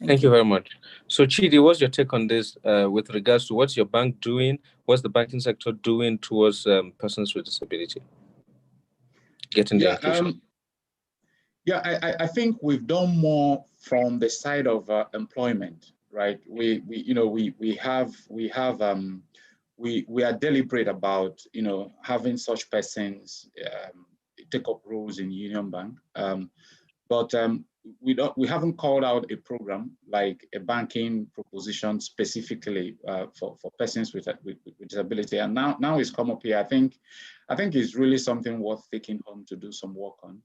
Thank you very much. So Chidi, what's your take on this with regards to what's your bank doing? What's the banking sector doing towards persons with disability? Getting the inclusion. I think we've done more from the side of employment, right? We are deliberate about, you know, having such persons take up roles in Union Bank, but we haven't called out a program like a banking proposition specifically for persons with disability. And now it's come up here. I think it's really something worth taking home to do some work on.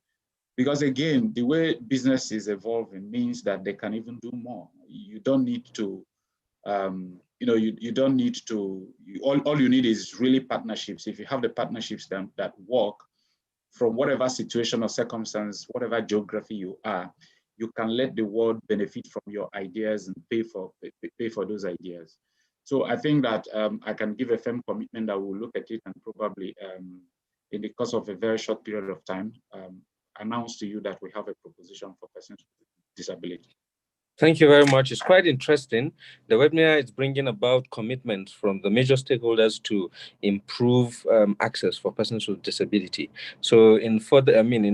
Because again, the way business is evolving means that they can even do more. You don't need to, you don't need to, all you need is really partnerships. If you have the partnerships that work from whatever situation or circumstance, whatever geography you are, you can let the world benefit from your ideas and pay for those ideas. So I think that I can give a firm commitment that we'll look at it and probably in the course of a very short period of time, announce to you that we have a proposition for persons with disability. Thank you very much. It's quite interesting. The webinar is bringing about commitment from the major stakeholders to improve access for persons with disability. So in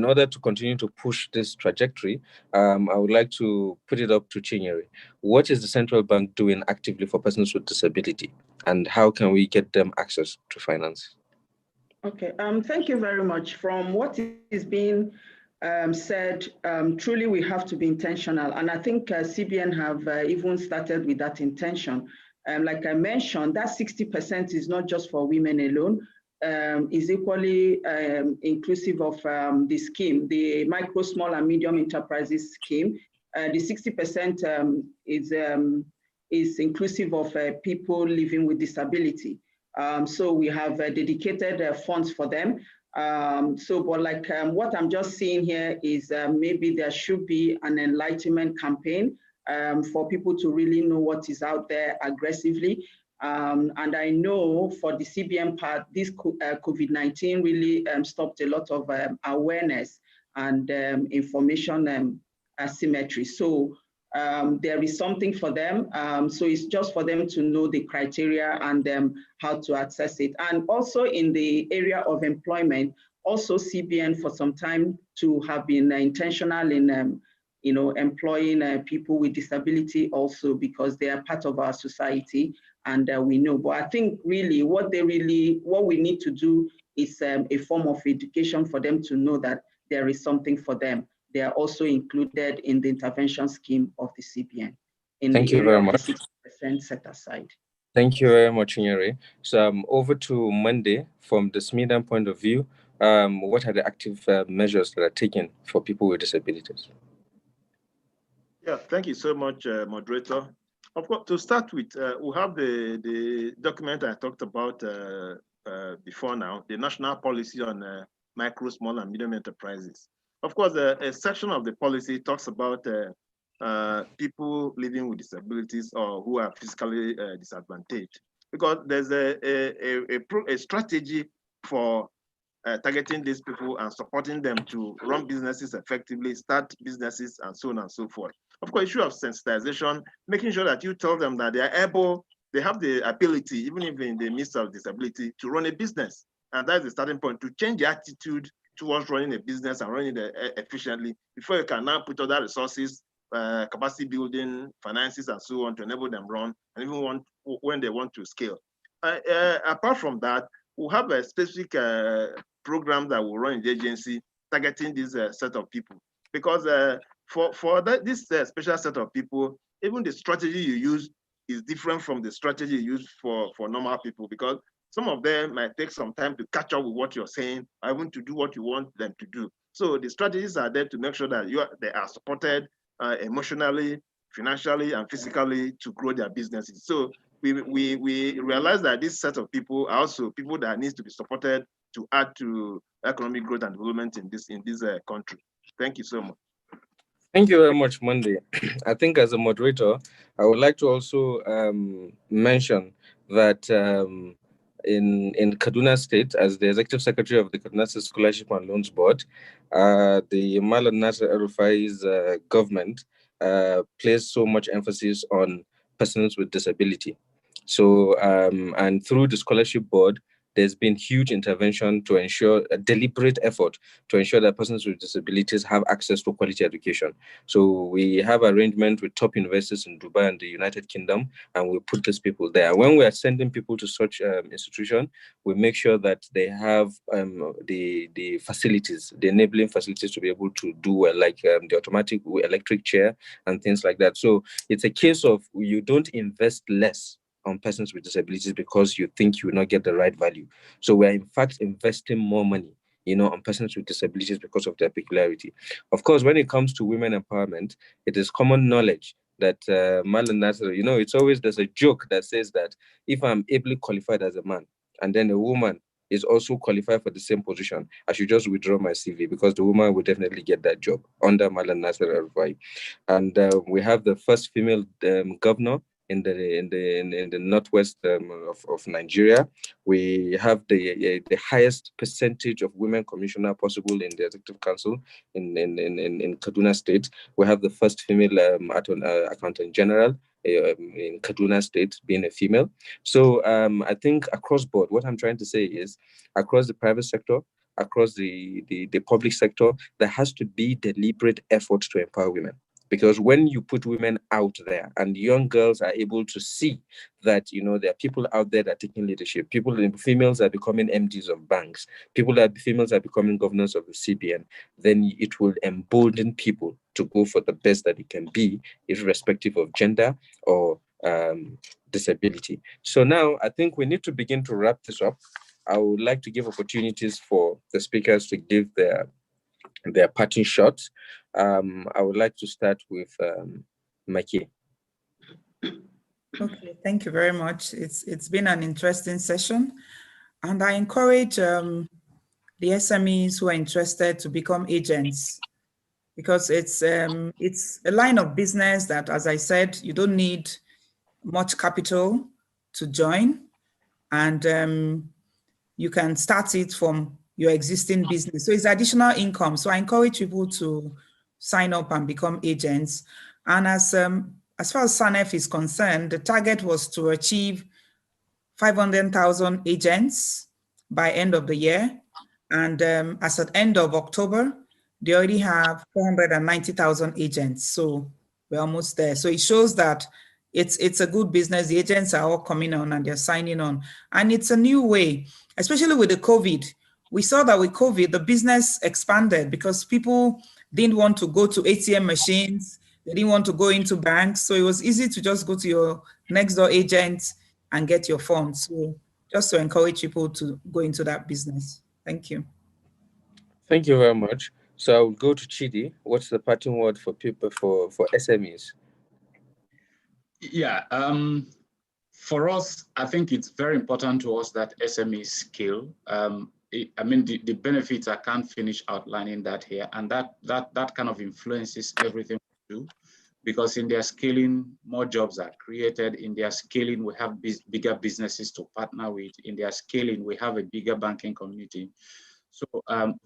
order to continue to push this trajectory, I would like to put it up to Chinyere. What is the central bank doing actively for persons with disability, and how can we get them access to finance? Okay, thank you very much. From what is being said, truly we have to be intentional. And I think CBN have even started with that intention. Like I mentioned, that 60% is not just for women alone, is equally inclusive of the scheme, the micro, small and medium enterprises scheme. The 60% is inclusive of people living with disability. So we have dedicated funds for them. What I'm just seeing here is maybe there should be an enlightenment campaign for people to really know what is out there aggressively. And I know for the CBN part, this COVID-19 really stopped a lot of awareness and information asymmetry. So there is something for them. So it's just for them to know the criteria and how to access it. And also in the area of employment, also CBN for some time to have been intentional in employing people with disability also, because they are part of our society and we know. But I think really what we need to do is a form of education for them to know that there is something for them. They are also included in the intervention scheme of the CBN. Thank you very much. 60% set aside. Thank you very much, Nyeri. So over to Monday, from the SMEs point of view, what are the active measures that are taken for people with disabilities? Yeah, thank you so much, moderator. Of course, to start with, we have the document I talked about before now, the national policy on micro, small, and medium enterprises. Of course, a section of the policy talks about people living with disabilities or who are physically disadvantaged, because there's a strategy for targeting these people and supporting them to run businesses effectively, start businesses, and so on and so forth. Of course, issue of sensitization, making sure that you tell them that they are able, they have the ability, even if in the midst of disability, to run a business. And that's the starting point, to change the attitude towards running a business and running it efficiently before you can now put other resources, capacity building, finances, and so on to enable them run, and even when they want to scale. Apart from that, we'll have a specific program that will run in the agency targeting this set of people. Because this special set of people, even the strategy you use is different from the strategy you use for normal people, because some of them might take some time to catch up with what you're saying, or even to do what you want them to do. So the strategies are there to make sure that they are supported emotionally, financially, and physically to grow their businesses. So we realize that this set of people are also people that needs to be supported to add to economic growth and development in this country. Thank you so much. Thank you very much, Monday. I think as a moderator, I would like to also mention that in Kaduna State, as the Executive Secretary of the Kaduna State Scholarship and Loans Board, the Malam Nasser El-Rufai's government placed so much emphasis on persons with disability. So, and through the scholarship board, there's been huge intervention to ensure a deliberate effort to ensure that persons with disabilities have access to quality education. So we have arrangement with top universities in Dubai and the United Kingdom, and we put these people there. When we are sending people to such institution, we make sure that they have the facilities, the enabling facilities to be able to do well, like the automatic electric chair and things like that. So it's a case of you don't invest less on persons with disabilities because you think you will not get the right value. So we're in fact investing more money, on persons with disabilities because of their peculiarity. Of course, when it comes to women empowerment, it is common knowledge that Malan Nasser, it's always, there's a joke that says that if I'm ably qualified as a man and then a woman is also qualified for the same position, I should just withdraw my CV because the woman will definitely get that job under Malan Nasser El-Rufai. And we have the first female governor in the northwest of Nigeria. We have the highest percentage of women commissioner possible in the executive council in Kaduna State. We have the first female accountant general in Kaduna State, being a female. So I think across board, what I'm trying to say is across the private sector, across the public sector, there has to be deliberate effort to empower women. Because when you put women out there and young girls are able to see that, there are people out there that are taking leadership, females are becoming MDs of banks, females are becoming governors of the CBN, then it will embolden people to go for the best that it can be, irrespective of gender or disability. So now I think we need to begin to wrap this up. I would like to give opportunities for the speakers to give their parting shots. I would like to start with Maki. Okay, thank you very much. It's been an interesting session, and I encourage the SMEs who are interested to become agents, because it's a line of business that, as I said, you don't need much capital to join, and you can start it from your existing business. So it's additional income. So I encourage people to sign up and become agents. And as far as SANEF is concerned, the target was to achieve 500,000 agents by end of the year. And as at end of October, they already have 490,000 agents. So we're almost there. So it shows that it's a good business. The agents are all coming on and they're signing on. And it's a new way, especially with the COVID. We saw that with COVID, the business expanded because people didn't want to go to ATM machines. They didn't want to go into banks. So it was easy to just go to your next door agent and get your funds. So just to encourage people to go into that business. Thank you. Thank you very much. So I will go to Chidi. What's the parting word for people, for SMEs? Yeah, for us, I think it's very important to us that SMEs scale. The benefits, I can't finish outlining that here, and that kind of influences everything we do, because in their scaling, more jobs are created. In their scaling, we have bigger businesses to partner with. In their scaling, we have a bigger banking community. So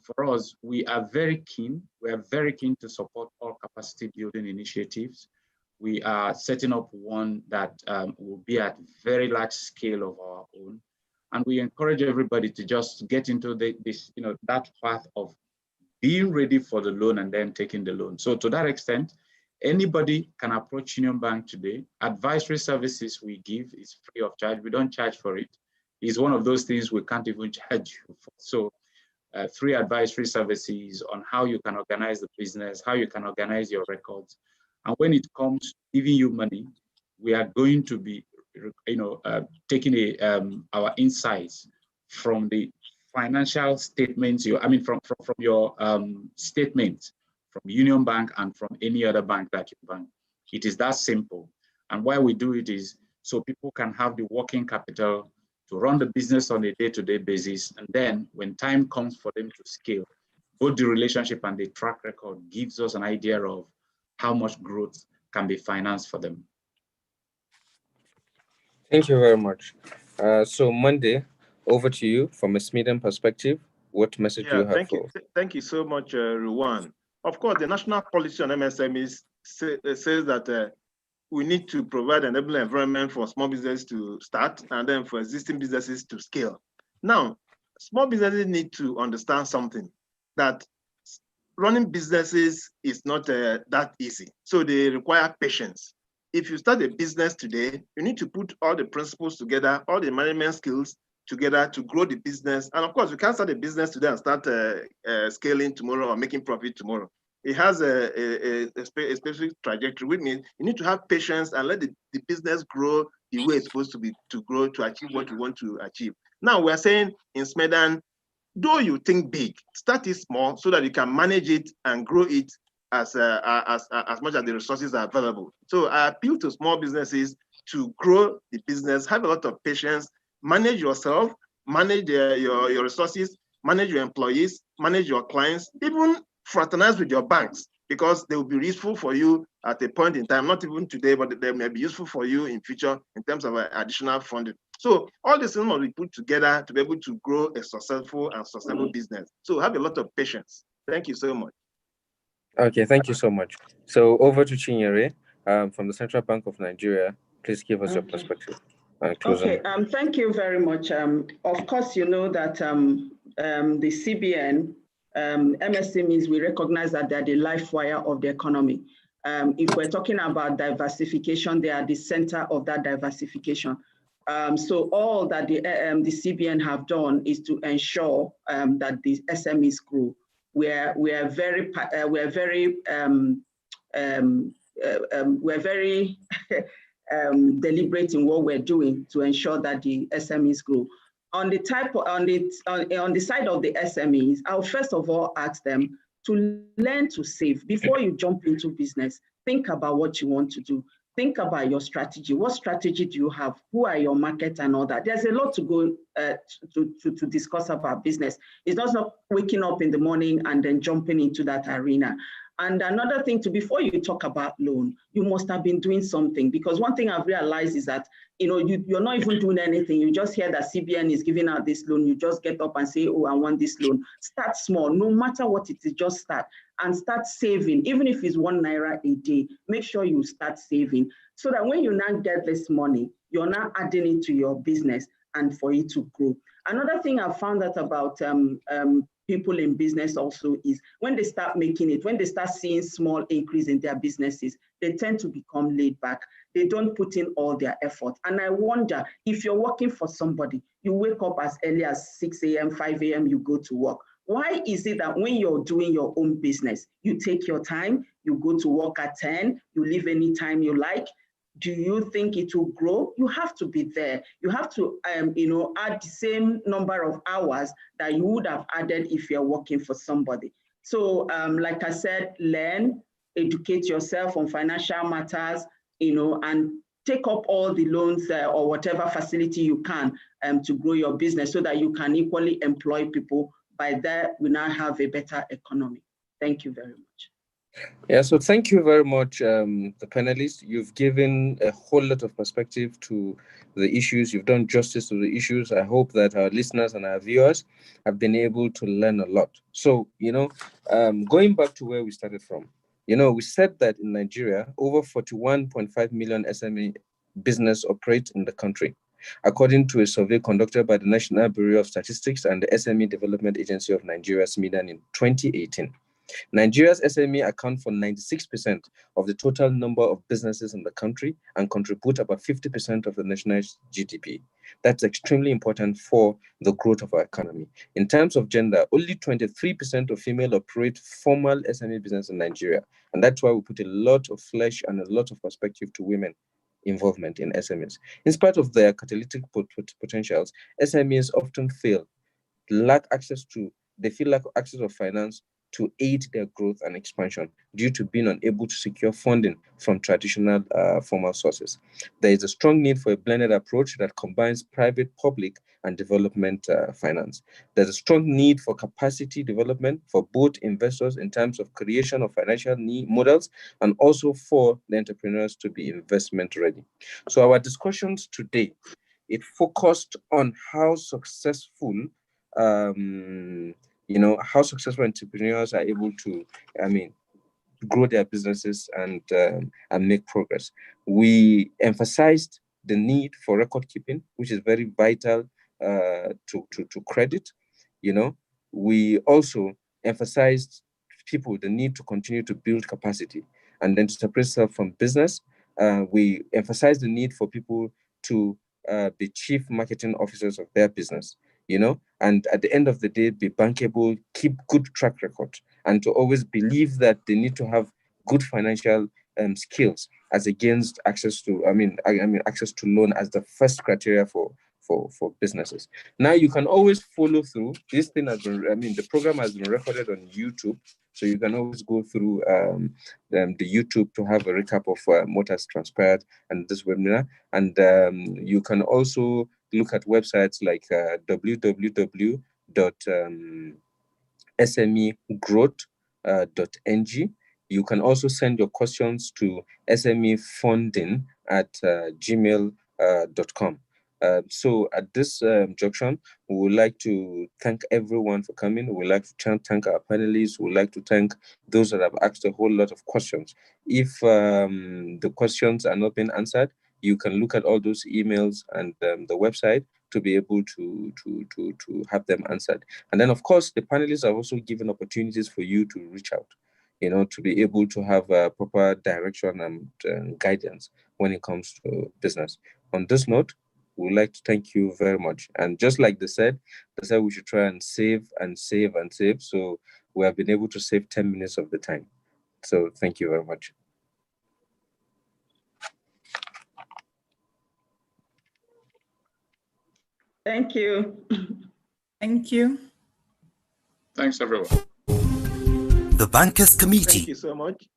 for us, we are very keen to support all capacity building initiatives. We are setting up one that will be at very large scale of our own. And we encourage everybody to just get into that path of being ready for the loan and then taking the loan. So to that extent, anybody can approach Union Bank today. Advisory services we give is free of charge. We don't charge for it. It's one of those things we can't even charge you for. So free advisory services on how you can organize the business, how you can organize your records. And when it comes to giving you money, we are going to be, taking our insights from the financial statements, from your statements from Union Bank and from any other bank that you bank. It is that simple. And why we do it is so people can have the working capital to run the business on a day-to-day basis. And then when time comes for them to scale, both the relationship and the track record gives us an idea of how much growth can be financed for them. Thank you very much. So Monday, over to you from a SMEs perspective. What message do you have for? Thank you so much, Ruwan. Of course, the national policy on MSMEs says that we need to provide an enabling environment for small businesses to start and then for existing businesses to scale. Now, small businesses need to understand something, that running businesses is not that easy. So they require patience. If you start a business today, you need to put all the principles together, all the management skills together to grow the business. And of course, you can't start a business today and start scaling tomorrow or making profit tomorrow. It has a specific trajectory, which means you need to have patience and let the business grow the way it's supposed to grow to achieve what you want to achieve. Now, we're saying in Smedan, though you think big, start it small so that you can manage it and grow it as much as the resources are available. So I appeal to small businesses to grow the business, have a lot of patience, manage yourself, manage your resources, manage your employees, manage your clients, even fraternize with your banks, because they will be useful for you at a point in time, not even today, but they may be useful for you in future in terms of additional funding. So all these things must be put together to be able to grow a successful and sustainable business. So have a lot of patience. Thank you so much. Okay, thank you so much. So over to Chinyere from the Central Bank of Nigeria. Please give us your perspective. Okay, thank you very much. Of course, you know that the CBN, MSMEs, we recognize that they're the life wire of the economy. If we're talking about diversification, they are the center of that diversification. So all that the CBN have done is to ensure that the SMEs grow. We're very deliberate in what we're doing to ensure that the SMEs grow. On the side of the SMEs, I'll first of all ask them to learn to save. Before you jump into business, think about what you want to do. Think about your strategy. What strategy do you have? Who are your market and all that? There's a lot to go to discuss about business. It's not waking up in the morning and then jumping into that arena. And another thing, before you talk about loan, you must have been doing something, because one thing I've realized is that you're not even doing anything. You just hear that CBN is giving out this loan. You just get up and say, oh, I want this loan. Start small, no matter what it is, just start and start saving. Even if it's #1 a day, make sure you start saving so that when you now get this money, you're now adding it to your business and for it to grow. Another thing I found out about people in business also is when they start making it, when they start seeing small increase in their businesses, they tend to become laid back. They don't put in all their effort. And I wonder, if you're working for somebody, you wake up as early as 6 a.m., 5 a.m., you go to work. Why is it that when you're doing your own business, you take your time, you go to work at 10, you leave any time you like? Do you think it will grow? You have to be there. You have to, add the same number of hours that you would have added if you're working for somebody. So, like I said, learn, educate yourself on financial matters, and take up all the loans or whatever facility you can to grow your business so that you can equally employ people. By that, we now have a better economy. Thank you very much. Yeah, so thank you very much, the panelists. You've given a whole lot of perspective to the issues. You've done justice to the issues. I hope that our listeners and our viewers have been able to learn a lot. So, going back to where we started from, we said that in Nigeria, over 41.5 million SME business operate in the country, according to a survey conducted by the National Bureau of Statistics and the SME Development Agency of Nigeria, SMEDAN, in 2018. Nigeria's SME account for 96% of the total number of businesses in the country and contribute about 50% of the national GDP. That's extremely important for the growth of our economy. In terms of gender, only 23% of female operate formal SME business in Nigeria. And that's why we put a lot of flesh and a lot of perspective to women involvement in SMEs. In spite of their catalytic potentials, SMEs often lack access of finance to aid their growth and expansion due to being unable to secure funding from traditional formal sources. There is a strong need for a blended approach that combines private, public, and development finance. There's a strong need for capacity development for both investors in terms of creation of financial models and also for the entrepreneurs to be investment ready. So our discussions today, it focused on how successful how successful entrepreneurs are able to, grow their businesses and make progress. We emphasized the need for record keeping, which is very vital to credit. We also emphasized the need to continue to build capacity and then to separate self from business. We emphasized the need for people to be chief marketing officers of their business. And at the end of the day, be bankable, keep good track record, and to always believe that they need to have good financial skills as against access to, access to loan as the first criteria for businesses. Now you can always follow through. This thing has been, the program has been recorded on YouTube, so you can always go through the YouTube to have a recap of what has transpired and this webinar. And you can also look at websites like www.smegrowth.ng. You can also send your questions to smefunding@gmail.com. So at this junction, we would like to thank everyone for coming. We would like to thank our panelists. We would like to thank those that have asked a whole lot of questions. If the questions are not being answered, you can look at all those emails and the website to be able to have them answered. And then, of course, the panelists are also given opportunities for you to reach out, to be able to have a proper direction and guidance when it comes to business. On this note, we'd like to thank you very much. And just like they said we should try and save and save and save. So we have been able to save 10 minutes of the time. So thank you very much. Thank you. Thank you. Thanks, everyone. The Bankers Committee. Thank you so much.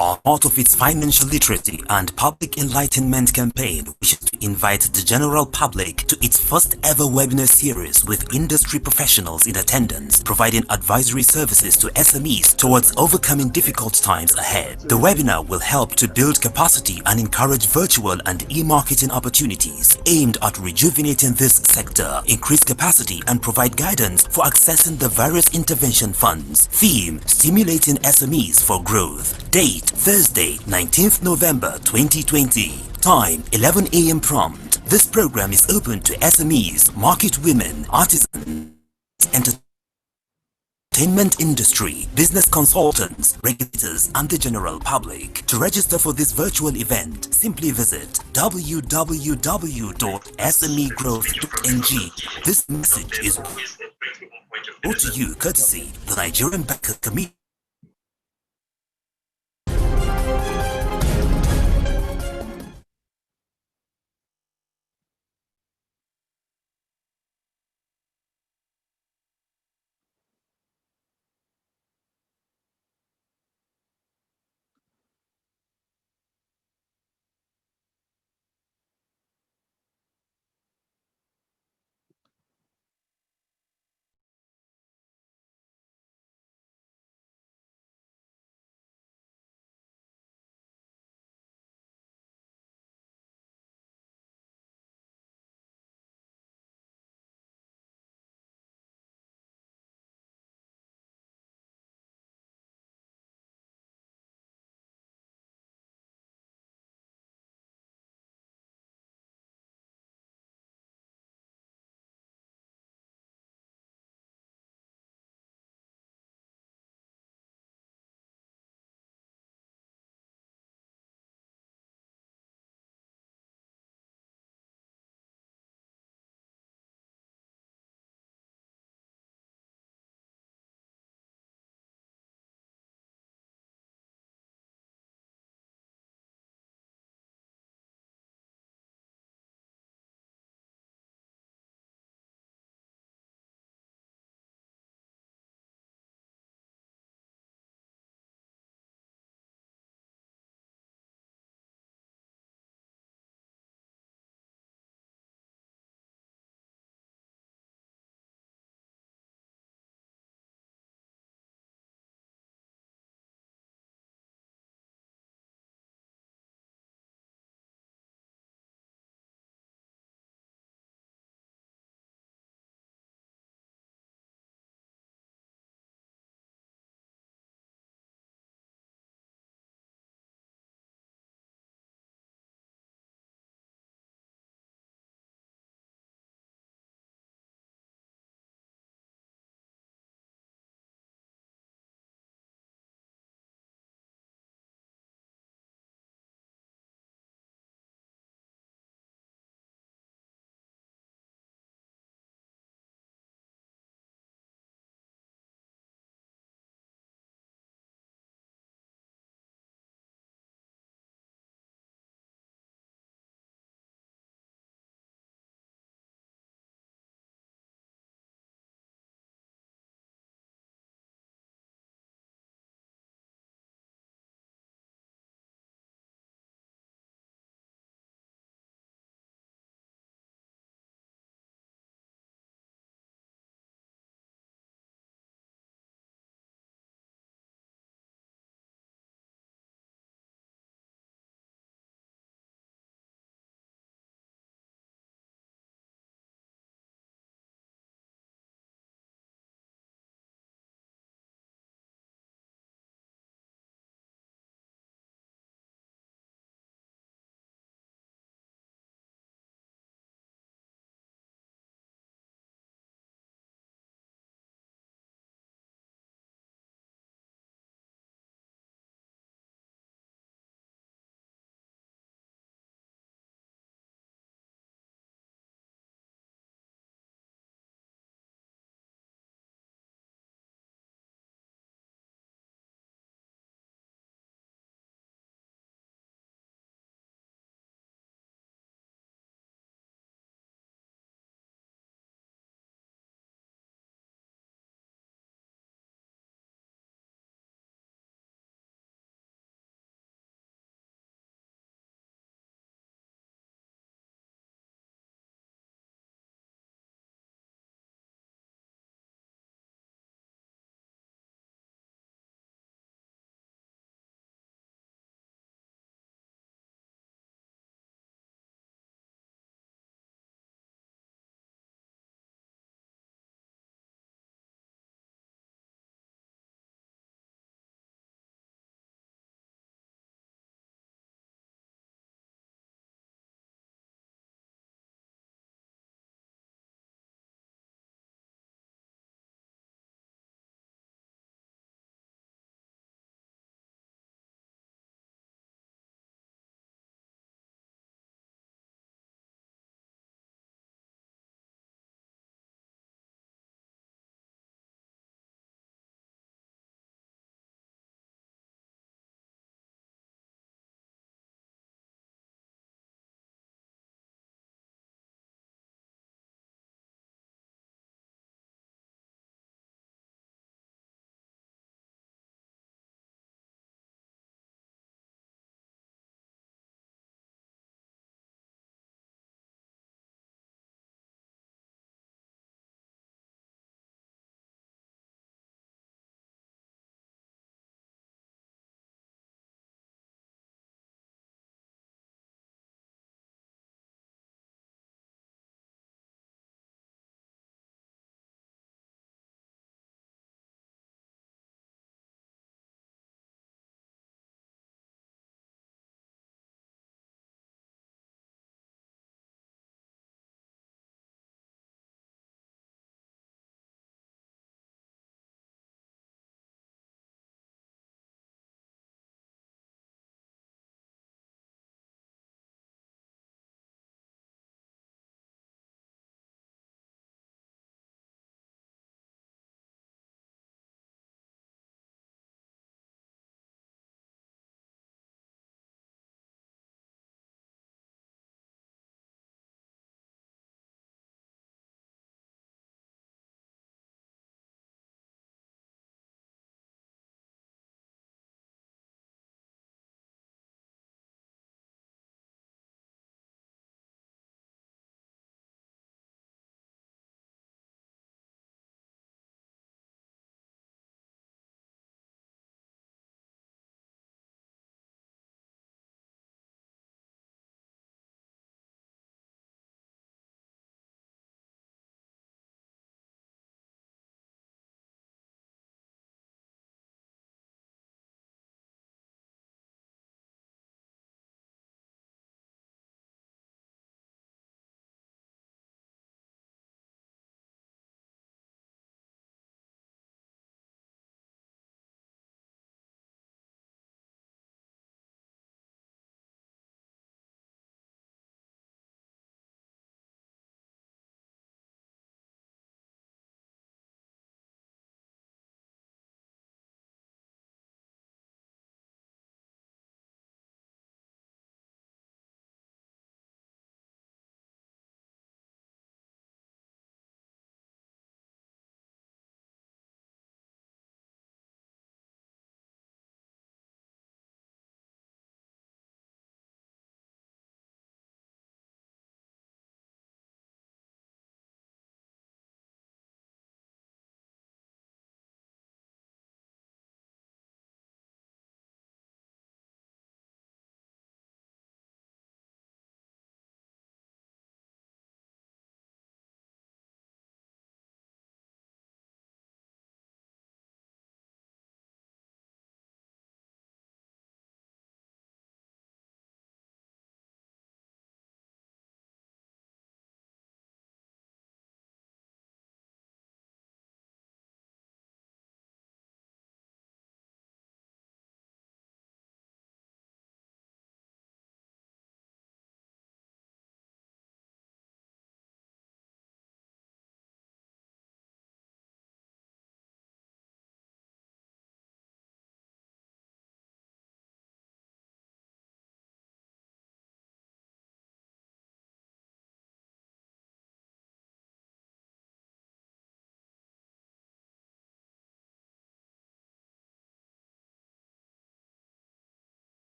Are part of its financial literacy and public enlightenment campaign, which is to invite the general public to its first ever webinar series with industry professionals in attendance, providing advisory services to SMEs towards overcoming difficult times ahead. The webinar will help to build capacity and encourage virtual and e-marketing opportunities aimed at rejuvenating this sector, increase capacity and provide guidance for accessing the various intervention funds. Theme: stimulating SMEs for growth. Date: Thursday, 19th November 2020. Time: 11 a.m. prompt. This program is open to SMEs, market women, artisans, entertainment industry, business consultants, regulators, and the general public. To register for this virtual event, simply visit www.smegrowth.ng. This message is brought to you courtesy the Nigerian Banker Committee.